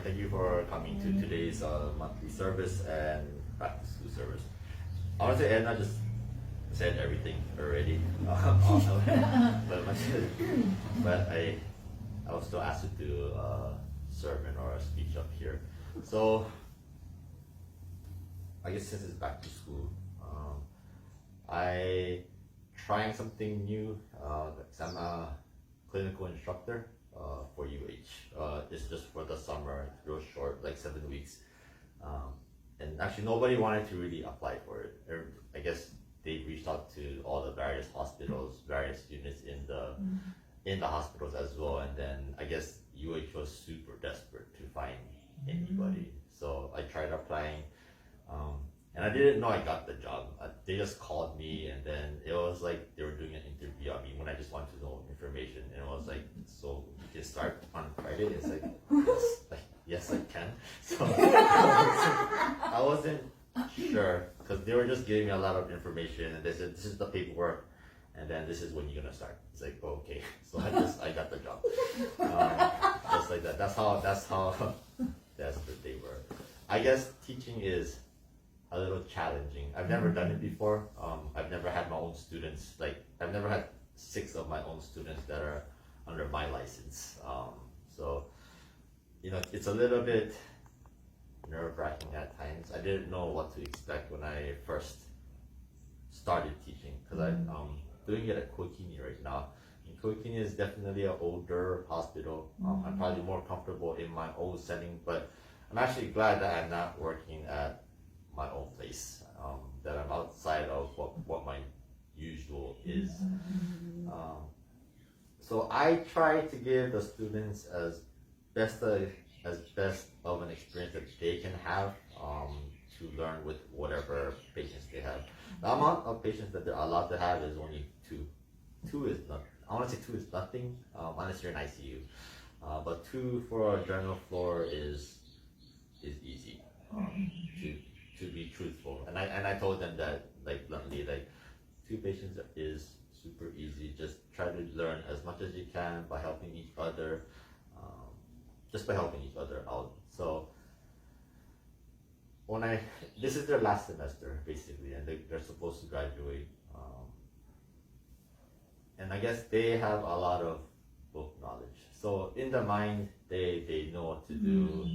Thank you for coming to today's monthly service and back to school service. Honestly, Edna just said everything already. But I was still asked to do a sermon or a speech up here. So I guess since it's back to school, I trying something new. I'm a clinical instructor for UH. It's just for the summer, real short, like 7 weeks. And actually nobody wanted to really apply for it. I guess they reached out to all the various hospitals, various units in the hospitals as well. And then I guess UH was super desperate to find anybody. So I tried applying, and I didn't know I got the job. They just called me, and then it was like they were doing an interview on me when I just wanted to know information. And it was like, so you can start on Friday? It's like, yes, I can. So I wasn't sure because they were just giving me a lot of information, and they said, this is the paperwork, and then this is when you're gonna start. It's like, oh, okay. So I got the job. Just like that. That's how desperate they were. I guess teaching is a little challenging. I've never done it before. I've never had my own students. Like I've never had 6 of my own students that are under my license. So you know, it's a little bit nerve-wracking at times. I didn't know what to expect when I first started teaching, because I'm doing it at Koikini right now. And Koikini is definitely an older hospital. I'm probably more comfortable in my old setting, but I'm actually glad that I'm not working at my own place, that I'm outside of what my usual is. So I try to give the students as best of an experience that they can have, to learn with whatever patients they have. The amount of patients that they're allowed to have is only two. Two is not. I want to say two is nothing, unless you're in ICU. But two for a general floor is easy. To be truthful, and I told them that, like, bluntly, like, two patients is super easy. Just try to learn as much as you can by helping each other, just by helping each other out. So this is their last semester basically, and they're supposed to graduate, and I guess they have a lot of book knowledge. So in their mind, they know what to do,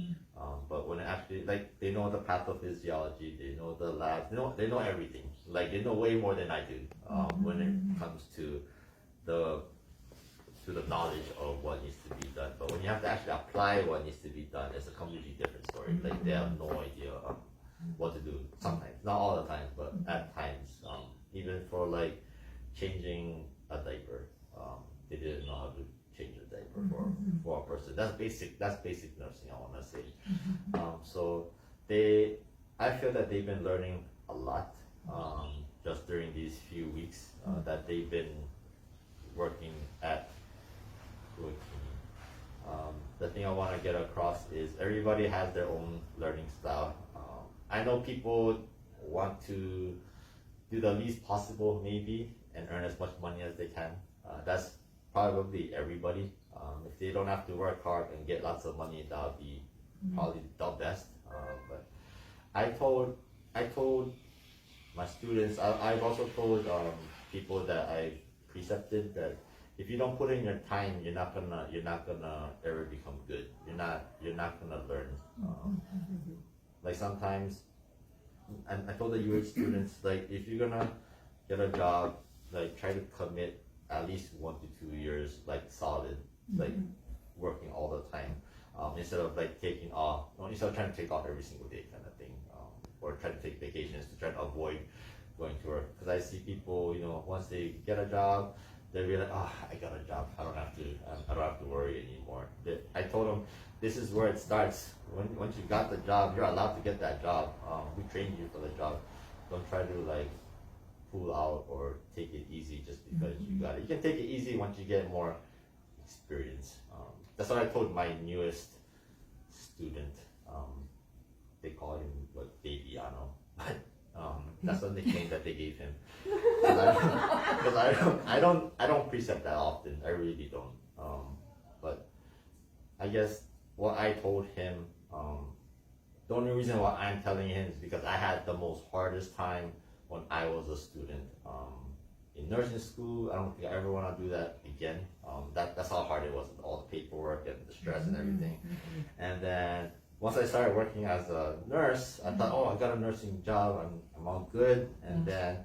but when it actually, like, they know the pathophysiology, they know the labs, they know everything. Like, they know way more than I do, when it comes to the knowledge of what needs to be done. But when you have to actually apply what needs to be done, it's a completely different story. Like, they have no idea what to do sometimes, not all the time, but at times, even for like changing a diaper, they didn't know how to change a diaper for a person. That's basic nursing, I want to say. So I feel that they've been learning a lot, just during these few weeks that they've been working at Koikini. The thing I want to get across is everybody has their own learning style. I know people want to do the least possible maybe and earn as much money as they can. That's probably everybody. If they don't have to work hard and get lots of money, that would be probably the best. But I told my students, I've also told people that I precepted that if you don't put in your time, you're not gonna ever become good. You're not gonna learn. Like, sometimes, and I told the UH students, like, if you're gonna get a job, like, try to commit at least 1 to 2 years, like, solid, like, working all the time, instead of like taking off, instead of trying to take off every single day kind of thing, or trying to take vacations to try to avoid going to work. Because I see people, once they get a job, they'll be like, oh, I got a job, I don't have to worry anymore. I told them, this is where it starts. Once you got the job, you're allowed to get that job. We trained you for the job. Don't try to like pull out or take it easy just because you got it. You can take it easy once you get more experience. That's what I told my newest student. They call him Baby Yano, but that's the nickname that they gave him. Because I don't precept that often. I really don't. But I guess what I told him, the only reason why I'm telling him is because I had the most hardest time when I was a student. In nursing school, I don't think I ever want to do that again. That's how hard it was, with all the paperwork and the stress and everything. And then once I started working as a nurse, I thought, oh, I got a nursing job, I'm all good. And then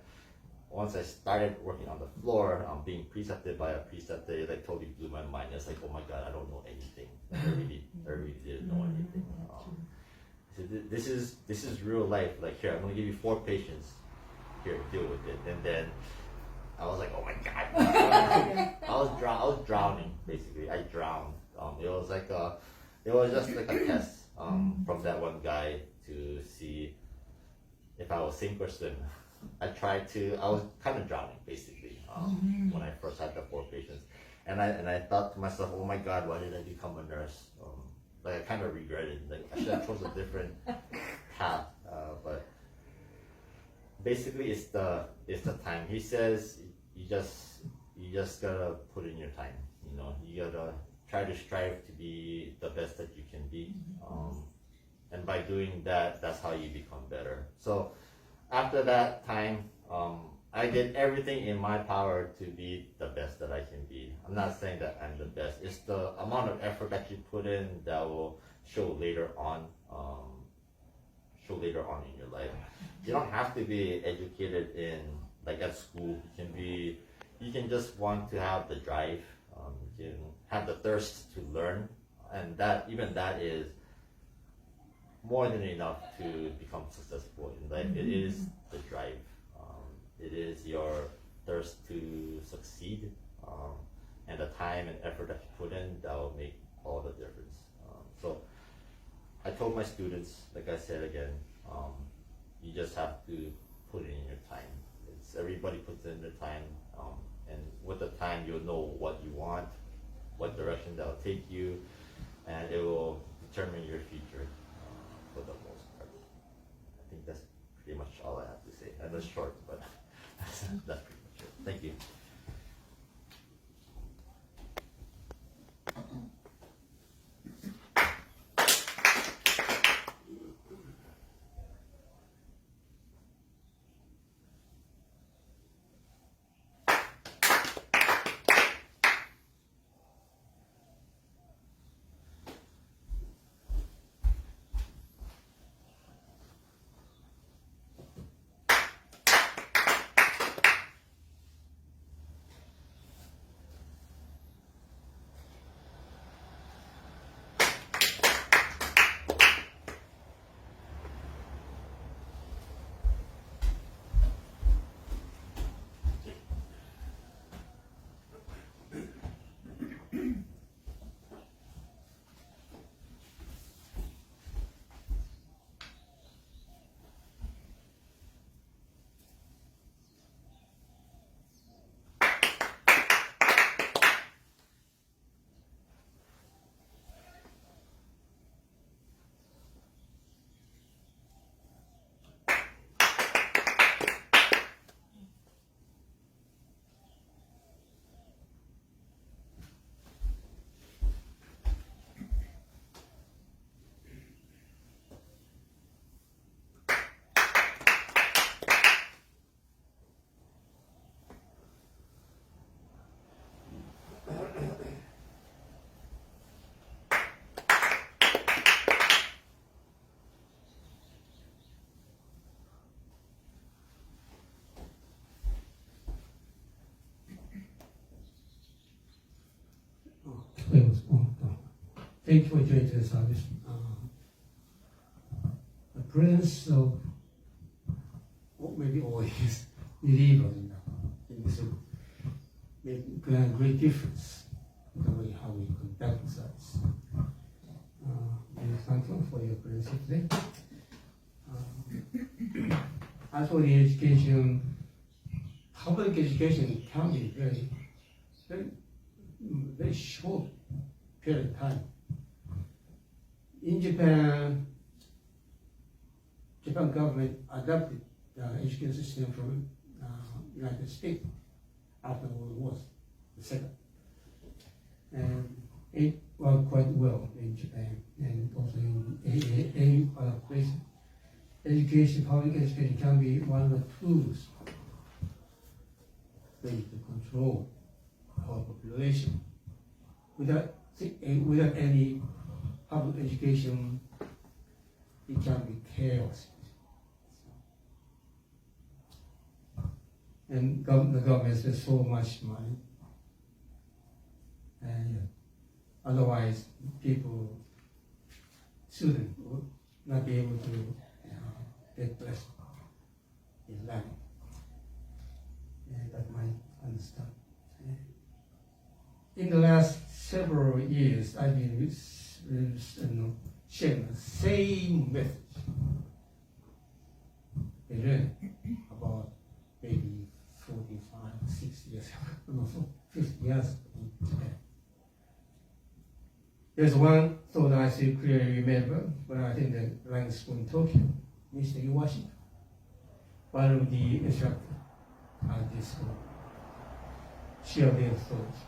once I started working on the floor, being precepted by a preceptor, it like totally blew my mind. It's like, oh my god, I don't know anything. I really didn't know anything. So this is real life. Like, here, I'm gonna give you 4 patients. Here, deal with it. And then I was like, oh my god, I was drowning basically. I drowned. It was just like a test from that one guy to see if I was sink or swim. I was kind of drowning basically when I first had the 4 patients, and I thought to myself, oh my god, why did I become a nurse? Like, I kind of regretted. Like, I should have chosen a different path, but basically it's the time. He says you just gotta put in your time. You gotta try to strive to be the best that you can be, and by doing that, that's how you become better. So after that time, I did everything in my power to be the best that I can be. I'm not saying that I'm the best. It's the amount of effort that you put in that will show later on. beneficial later on in your life. You don't have to be educated in like at school. You can just want to have the drive. You can have the thirst to learn, and that is more than enough to become successful in life. It is the drive. It is your thirst to succeed, and the time and effort that you put in that will make all the difference. So I told my students, like I said again, you just have to put in your time. Everybody puts in their time, and with the time you'll know what you want, what direction that'll take you, and it will determine your future for the most part. I think that's pretty much all I have to say. I know it's short, but that's pretty much it. Thank you. Thank you for joining the service. The presence of maybe always believers in this make a great difference in the way how we conduct ourselves. I'm thankful for your presence today. As for the education, public education can be very short period of time. In Japan government adopted the education system from United States after World War II, and it worked quite well in Japan and also in other places. Public education can be one of the tools to control our population. Without any public education, it can be chaos. And the government spends so much money, and otherwise students would not be able to get blessed in learning. And that might understand. In the last several years, I've been sharing the same message. I learned about maybe 45, 60 years, 50 years in Japan. There's one thought I still clearly remember when I attended the language school in Tokyo, Mr. Iwashi, one of the instructors at this school, shared their thoughts.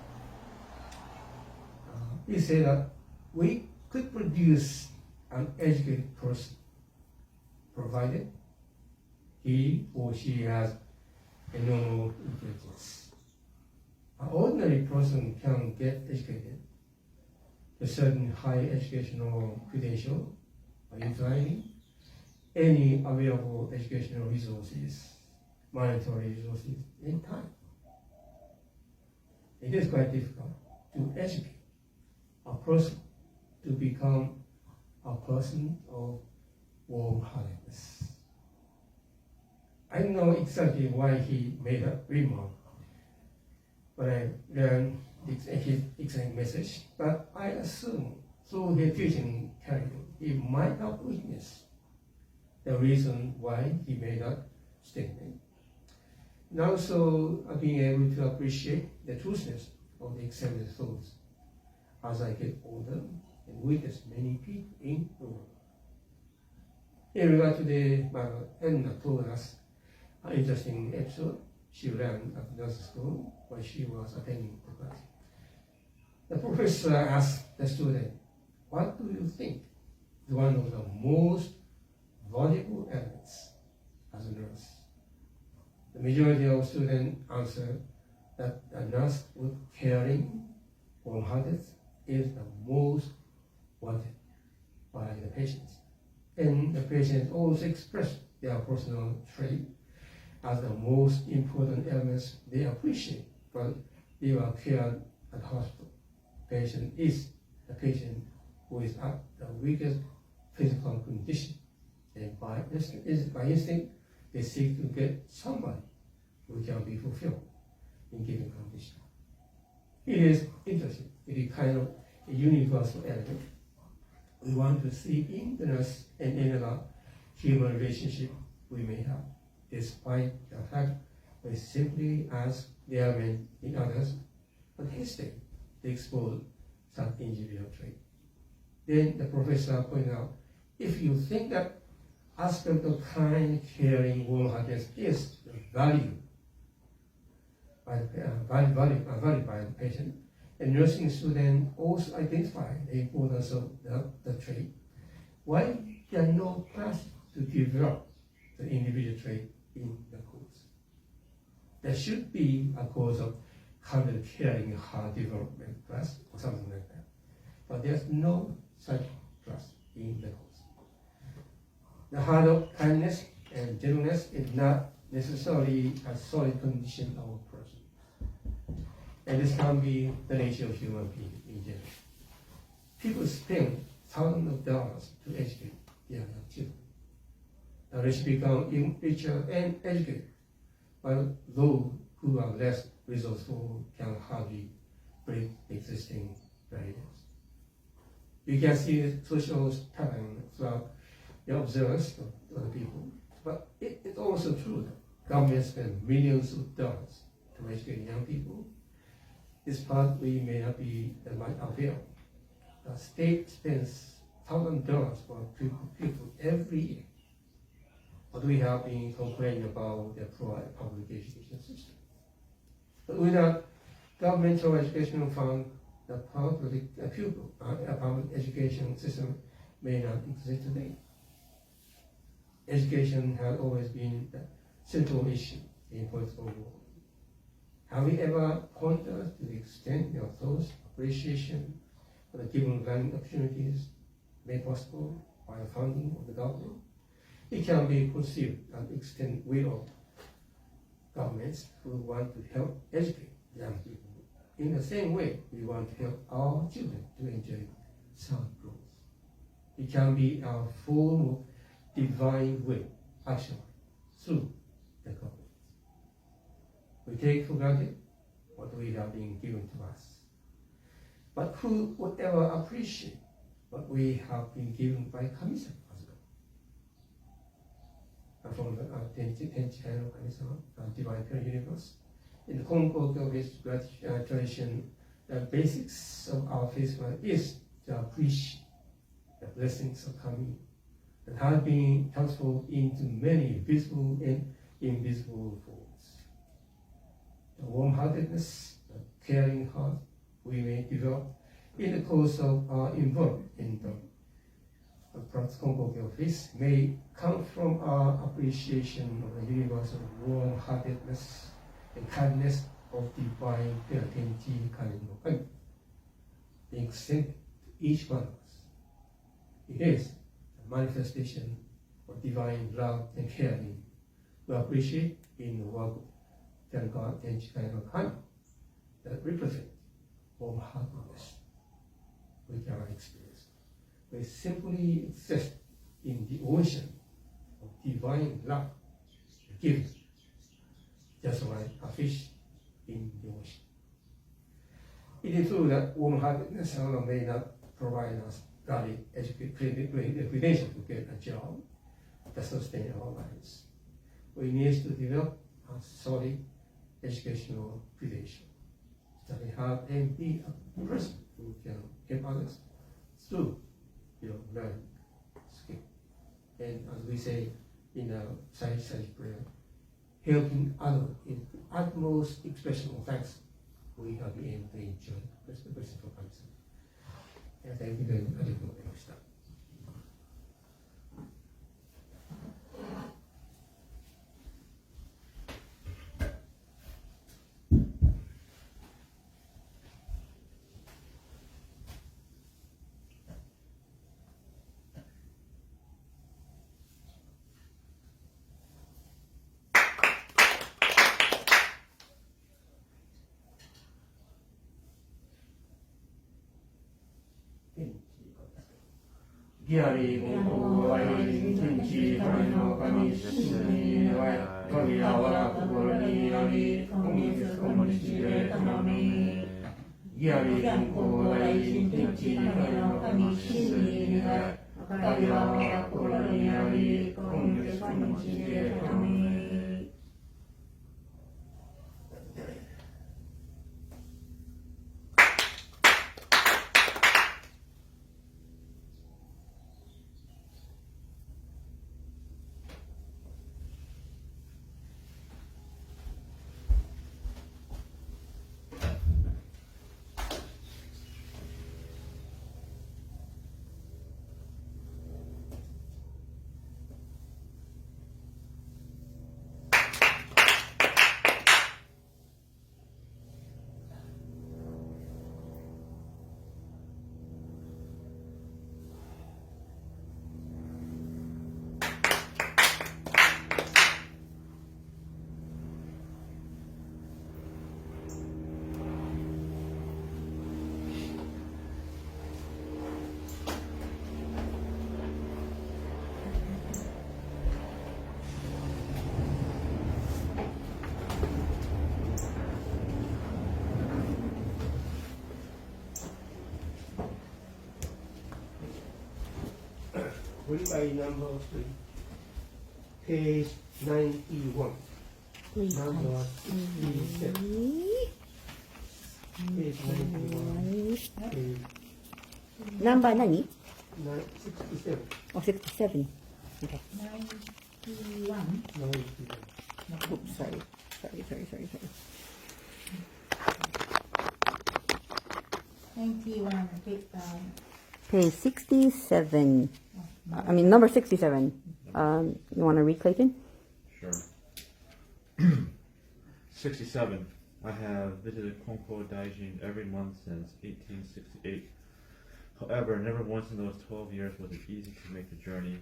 He said that we could produce an educated person, provided he or she has a normal intelligence. An ordinary person can get educated, a certain high educational credential by driving, any available educational resources, monetary resources in time. It is quite difficult to educate a person to become a person of warm-heartedness. I don't know exactly why he made that remark when I learned his exact message, but I assume through his teaching career, he might have witnessed the reason why he made that statement. And also being able to appreciate the truthness of the examined thoughts as I get older and witness many people in the world. In regard to the matter, Edna told us an interesting episode she learned at nursing school when she was attending the class. The professor asked the student, "What do you think is one of the most valuable elements as a nurse?" The majority of students answered that a nurse with caring, warm-hearted is the most wanted by the patients. And the patients also expressed their personal trait as the most important elements they appreciate, but they were cared at hospital. Patient is the patient who is at the weakest physical condition, and by instinct, they seek to get somebody who can be fulfilled in given condition. It is interesting. It is kind of a universal element. We want to see in the nurse and any other human relationship we may have, despite the fact we simply ask the element in others, but hesitate to expose such individual trait. Then the professor pointed out, if you think that aspect of kind, caring, warm-heartedness is valued by the patient, and nursing students also identify the importance of the trait, why there are no classes to develop the individual trait in the course? There should be a course of kind of caring heart development class or something like that, but there's no such class in the course. The heart of kindness and gentleness is not necessarily a solid condition of a person. And this can be the nature of human beings in general. People spend thousands of dollars to educate their young children. The rich become richer and educated, while those who are less resourceful can hardly break existing barriers. You can see the social pattern throughout the observance of other people, but it's also true that governments spend millions of dollars to educate young people. This part we may not be that much aware. The state spends $1,000 for people every year, but we have been complaining about the poor public education system. But without governmental educational fund, the public education system may not exist today. Education has always been the central issue in political world. Have we ever pondered to the extent your thoughts, appreciation for the given learning opportunities made possible by the funding of the government? It can be perceived as the extent we of governments who want to help educate young people. In the same way, we want to help our children to enjoy sound growth. It can be a form of divine will, actually, through the government. We take for granted what we have been given to us. But who would ever appreciate what we have been given by Kamisama as well? From the Tenchi-Kaino Kamisama, Divine Parent Universe. In the Konko tradition, the basics of our faith is to appreciate the blessings of Kami that have been transformed into many visible and invisible forms. The warm-heartedness, the caring heart we may develop in the course of our involvement in the practical of faith may come from our appreciation of the universal warm-heartedness and kindness of divine Tenchi Kanen no Kami being extended to each one of us. It is the manifestation for divine love and caring we appreciate in the work of Tenka Tenchikai no Kami that represent wholeheartedness we can experience. We simply exist in the ocean of divine love giving, just like a fish in the ocean. It is true that warm-heartedness alone may not provide us valid credentials to get a job that sustains our lives. We need to develop a solid educational credential, study hard, and be a person who can help others through learning skill. And as we say in a science prayer, helping others is the utmost expression of thanks we have been able to enjoy the blessing of others. And thank you very much. ギアリーゴンコワイリン天地神の神主に願い神は心にあり本日この日で頼みギアリーゴンコワイリン天地神の神主に願い神は心にあり本日この日で頼みBy number 3, page 91. Number 67. Page 91. Page Number 何 67. Oh, 67. Okay. 91. 91. Oops, sorry. Sorry. 91. Page 67. I mean, number 67. You want to read, Clayton? Sure. 67. I have visited Konko Daijin every month since 1868. However, never once in those 12 years was it easy to make the journey.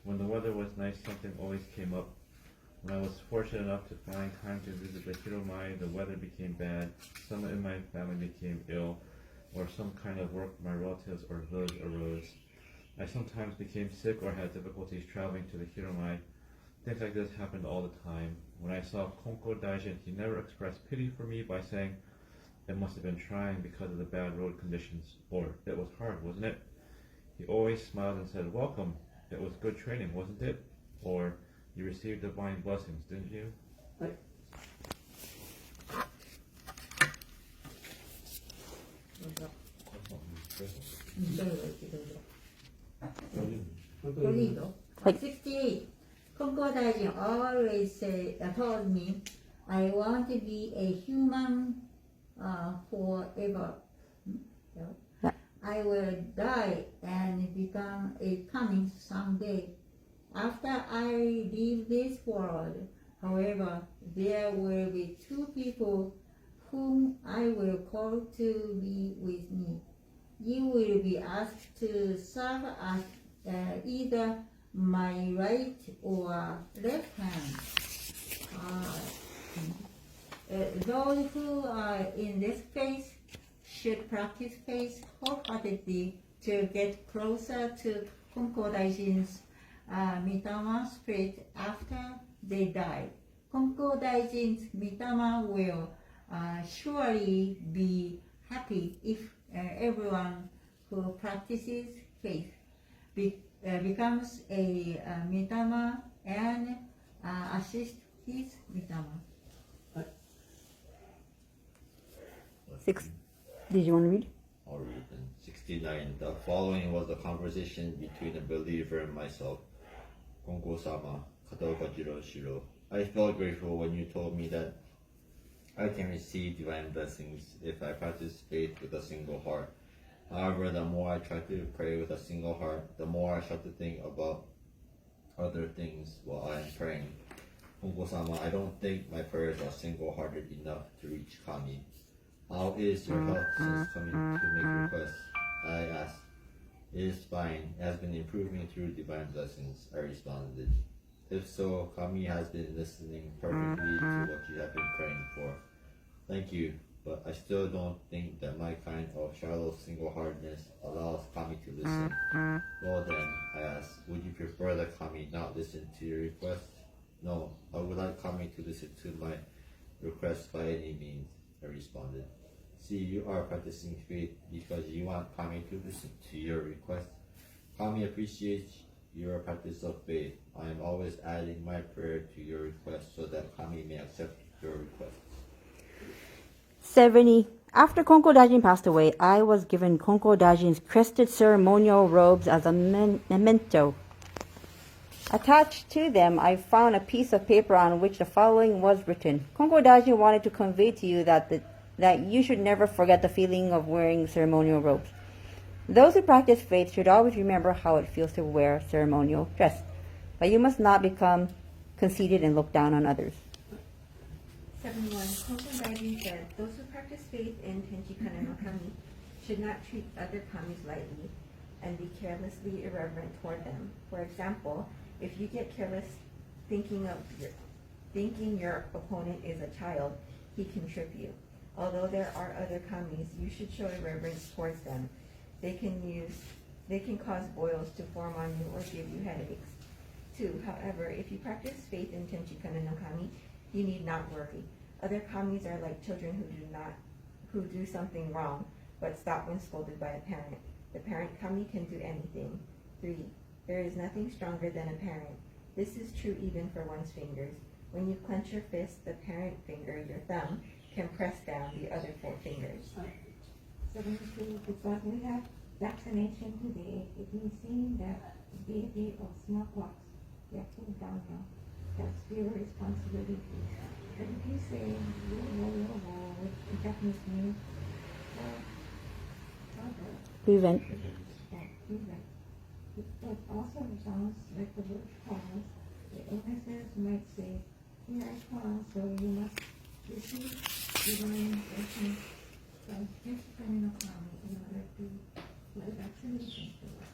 When the weather was nice, something always came up. When I was fortunate enough to find time to visit the Hiromai, the weather became bad, someone in my family became ill, or some kind of work for my relatives or village arose. I sometimes became sick or had difficulties traveling to the Hiromai. Things like this happened all the time. When I saw Konko Daijin, he never expressed pity for me by saying, "It must have been trying because of the bad road conditions," or "It was hard, wasn't it?" He always smiled and said, "Welcome. It was good training, wasn't it?" Or, "You received divine blessings, didn't you?" Right. Like- 68. Konko Daijin always told me, I want to be a human forever. Yeah. I will die and become a coming someday. After I leave this world, however, there will be two people whom I will call to be with me. You will be asked to serve as either my right or left hand. Those who are in this phase should practice faith wholeheartedly to get closer to Konko Daijin's Mitama spirit after they die. Konko Daijin's Mitama will surely be happy if everyone who practices faith becomes a Mitama and assists his Mitama. 6. Did you want to read? I'll read then. 69. The following was the conversation between a believer and myself. Konko-sama, Kataoka Jiro Shiro. I felt grateful when you told me that I can receive divine blessings if I practice faith with a single heart. However, the more I try to pray with a single heart, the more I start to think about other things while I am praying. Konko-sama, I don't think my prayers are single-hearted enough to reach Kami. How is your health since coming to make requests? I asked. It is fine. It has been improving through divine blessings, I responded. If so, Kami has been listening perfectly to what you have been praying for. Thank you, but I still don't think that my kind of shallow single-heartedness allows Kami to listen. Well then, I asked, would you prefer that Kami not listen to your request? No, I would like Kami to listen to my request by any means, I responded. See, you are practicing faith because you want Kami to listen to your request. Kami appreciates your practice of faith. I am always adding my prayer to your request so that Kami may accept your request. 70. After Konko Daijin passed away, I was given Konko Daijin's crested ceremonial robes as a memento. Attached to them, I found a piece of paper on which the following was written. Konko Daijin wanted to convey to you that you should never forget the feeling of wearing ceremonial robes. Those who practice faith should always remember how it feels to wear ceremonial dress, but you must not become conceited and look down on others. 71. Konko Daijin said, those who practice faith in Tenchi Kana no Kami should not treat other kamis lightly and be carelessly irreverent toward them. For example, if you get careless thinking your opponent is a child, he can trip you. Although there are other kamis, you should show reverence towards them. They can cause boils to form on you or give you headaches. 2. However, if you practice faith in Tenchi Kana no Kami, you need not worry. Other kamis are like children who do something wrong, but stop when scolded by a parent. The parent kami can do anything. 3. There is nothing stronger than a parent. This is true even for one's fingers. When you clench your fist, the parent finger, your thumb, can press down the other 4 fingers. 72. Because we have vaccination today, it is seen that the deity of smallpox getting down now. That's your responsibility. But if you say, which in Japanese means, Prevent. prevent. It also sounds like the word cause. The illnesses might say, here I cause, so you must receive divine blessings from Tenchi Kana no Kami in order to let vaccination to work.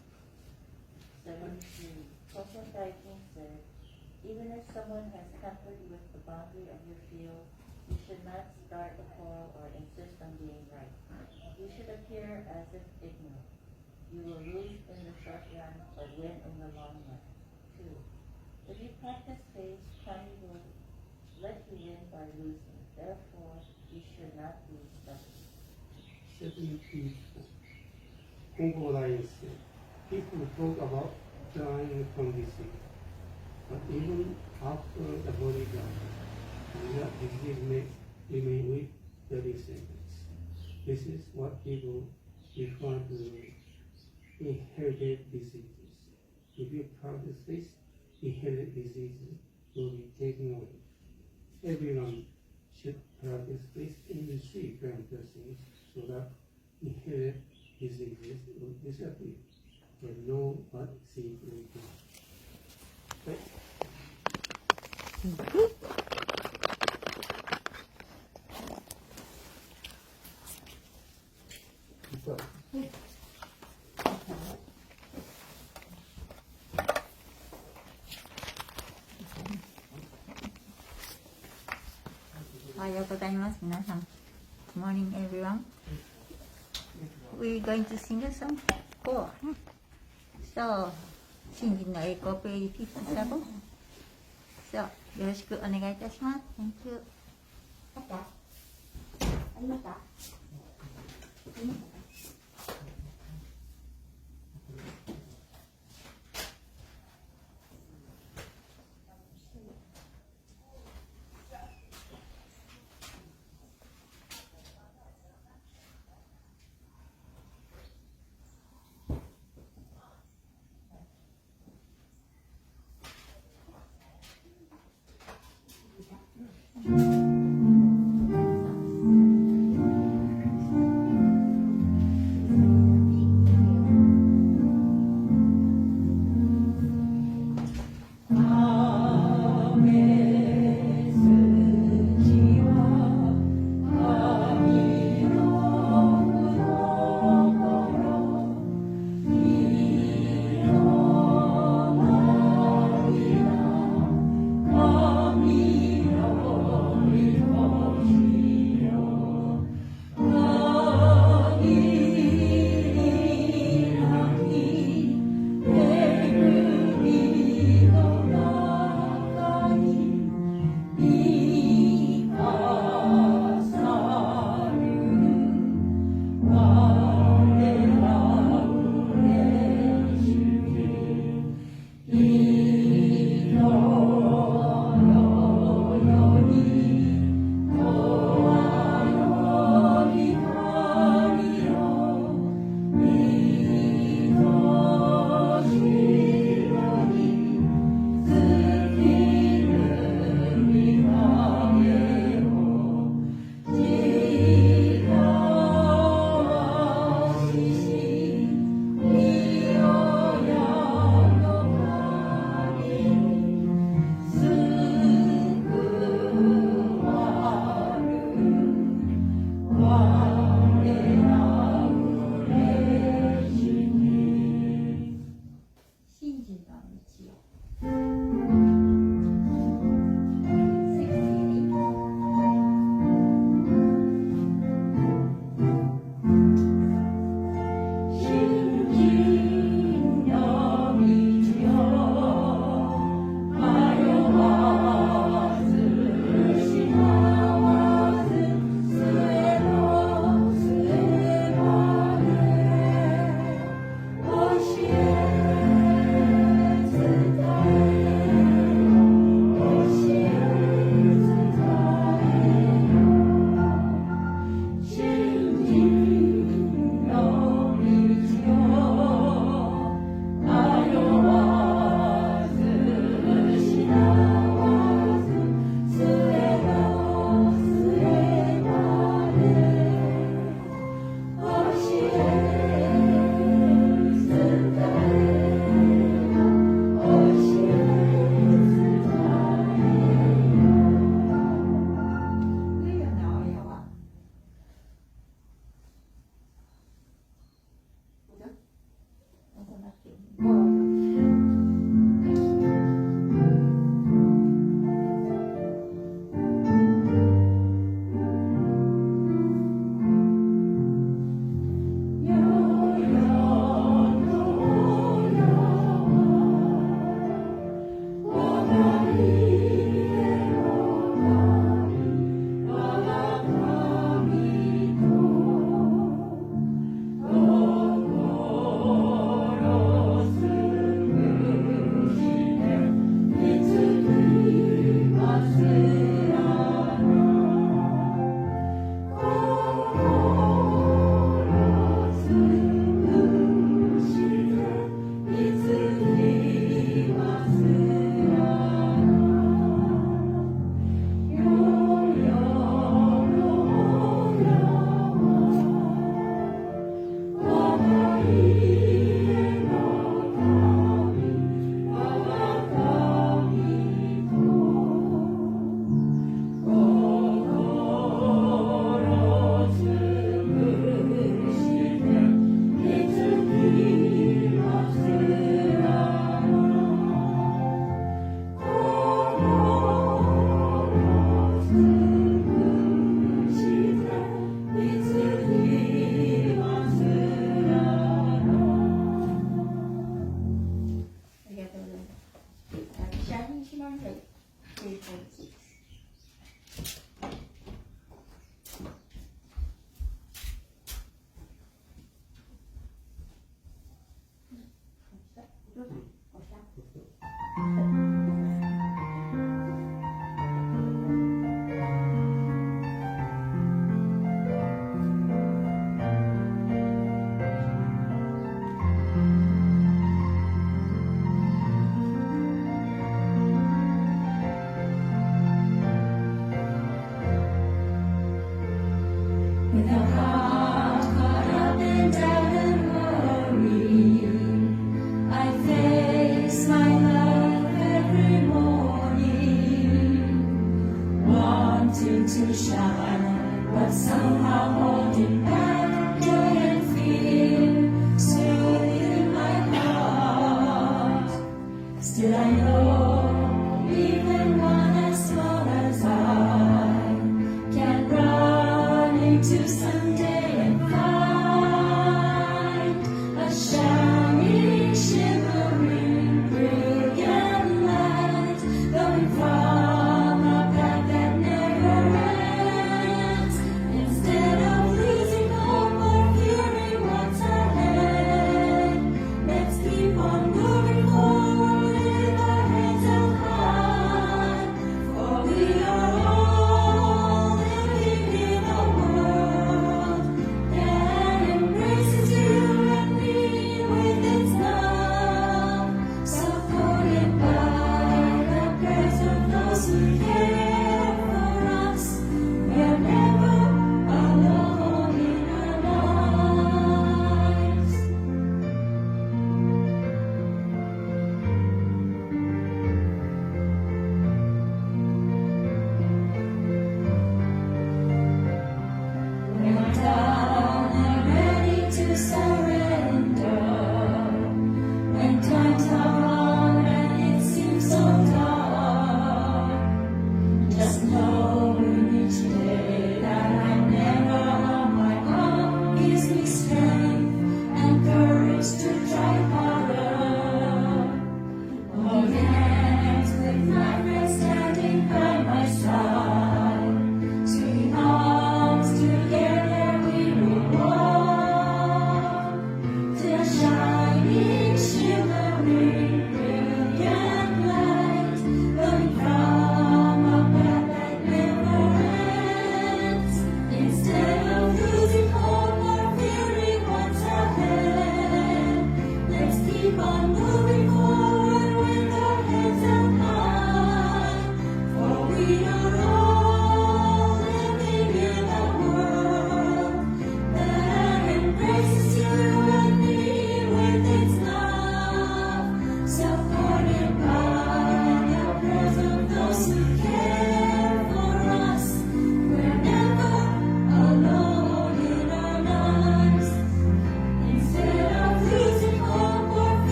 73. Konko Daijin said, even if someone has tampered with the boundary of your field, you should not start a quarrel or insist on being right. You should appear as if ignorant. You will lose in the short run, but win in the long run. 2. If you practice faith, Kami will let you win by losing. Therefore, you should not be stubborn. 74. Konko Daijin said, people talk about dying from disease. But even after the body dies, that disease may remain with the descendants. This is what people refer to inherited diseases. If you practice this, inherited diseases will be taken away. Everyone should practice this and receive grand blessings so that inherited diseases will disappear and no one sees anything. Right? So, 71. おはようございます、皆さん。Good morning, everyone. We're going to sing a song. 4. So, 新人の栄光ページ57. So, よろしくお願いいたします。Thank you. ありました？「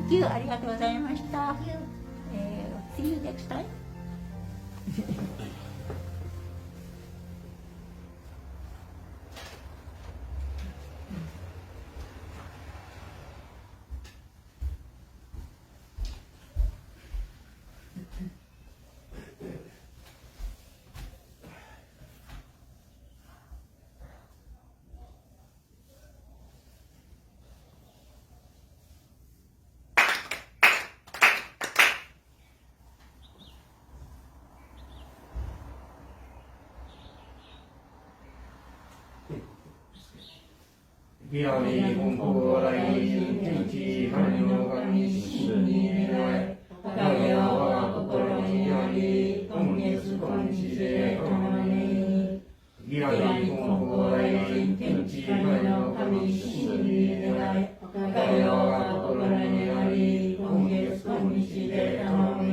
Thank you. ありがとうございました。See you next time. Officiating, Konko, Revs, Kenchi, Hanyo, Kami, Shini, Rai, Wahiawa, Kokoro ni Ari, Kongetsu, Konshi de Tomei. Officiating, Konko, Revs, Kenchi, Hanyo, Kami, Shini, Rai, Wahiawa, Kokoro ni Ari, Kongetsu, Konshi de Tomei.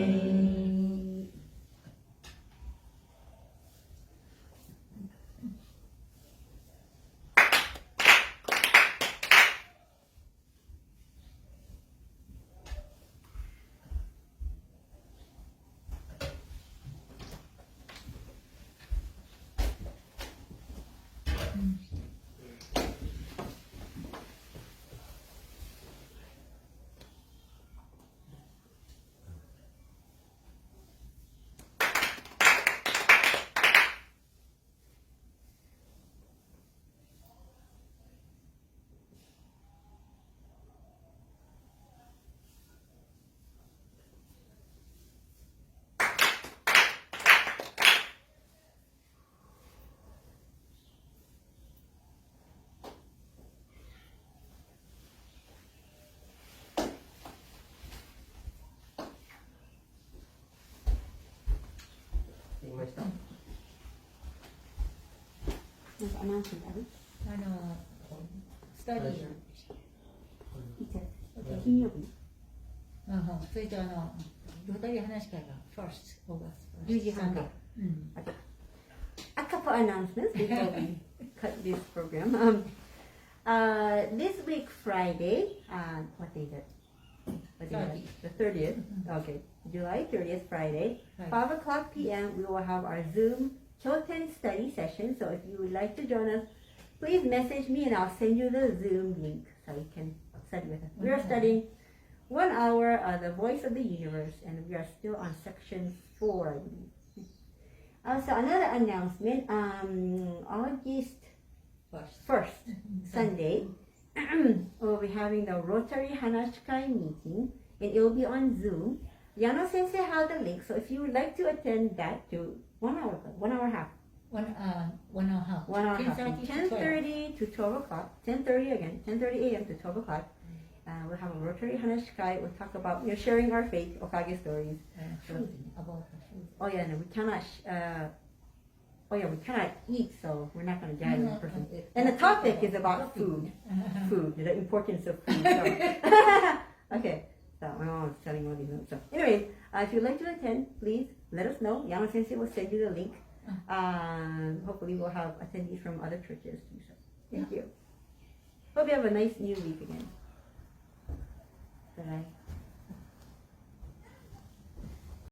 announcement ある？スタディー。いつ？金曜日？それとロータリー話し会が first August 10時半から。A couple announcements before we cut this program. This week Friday, what day is it? The 30th. Okay, July 30th, Friday, 5 o'clock p.m. We will have our Zoom Choten study session. So if you would like to join us, please message me and I'll send you the Zoom link so you can study with us. We are studying 1 hour the voice of the universe, and we are still on section 4. Also, another announcement, August 1st, Sunday, we'll be having the Rotary Hanashikai meeting, and it will be on Zoom. Yano Sensei has the link, so if you would like to attend that to 1 hour, 1 hour half. 1 hour half. 1 hour half, from 10:30 to 12 o'clock, 10:30 again, 10:30 a.m. to 12 o'clock. We'll have a Rotary Hanashikai. We'll talk about sharing our faith, Okage stories. About Oh yeah, no, we cannot. We cannot eat, so we're not going to gather in person. And the topic is about food, the importance of food. So. Okay, so my mom was telling all these notes. So, anyways, if you'd like to attend, please let us know. Yano Sensei will send you the link. Hopefully, we'll have attendees from other churches too. So, thank you. Hope you have a nice new week again.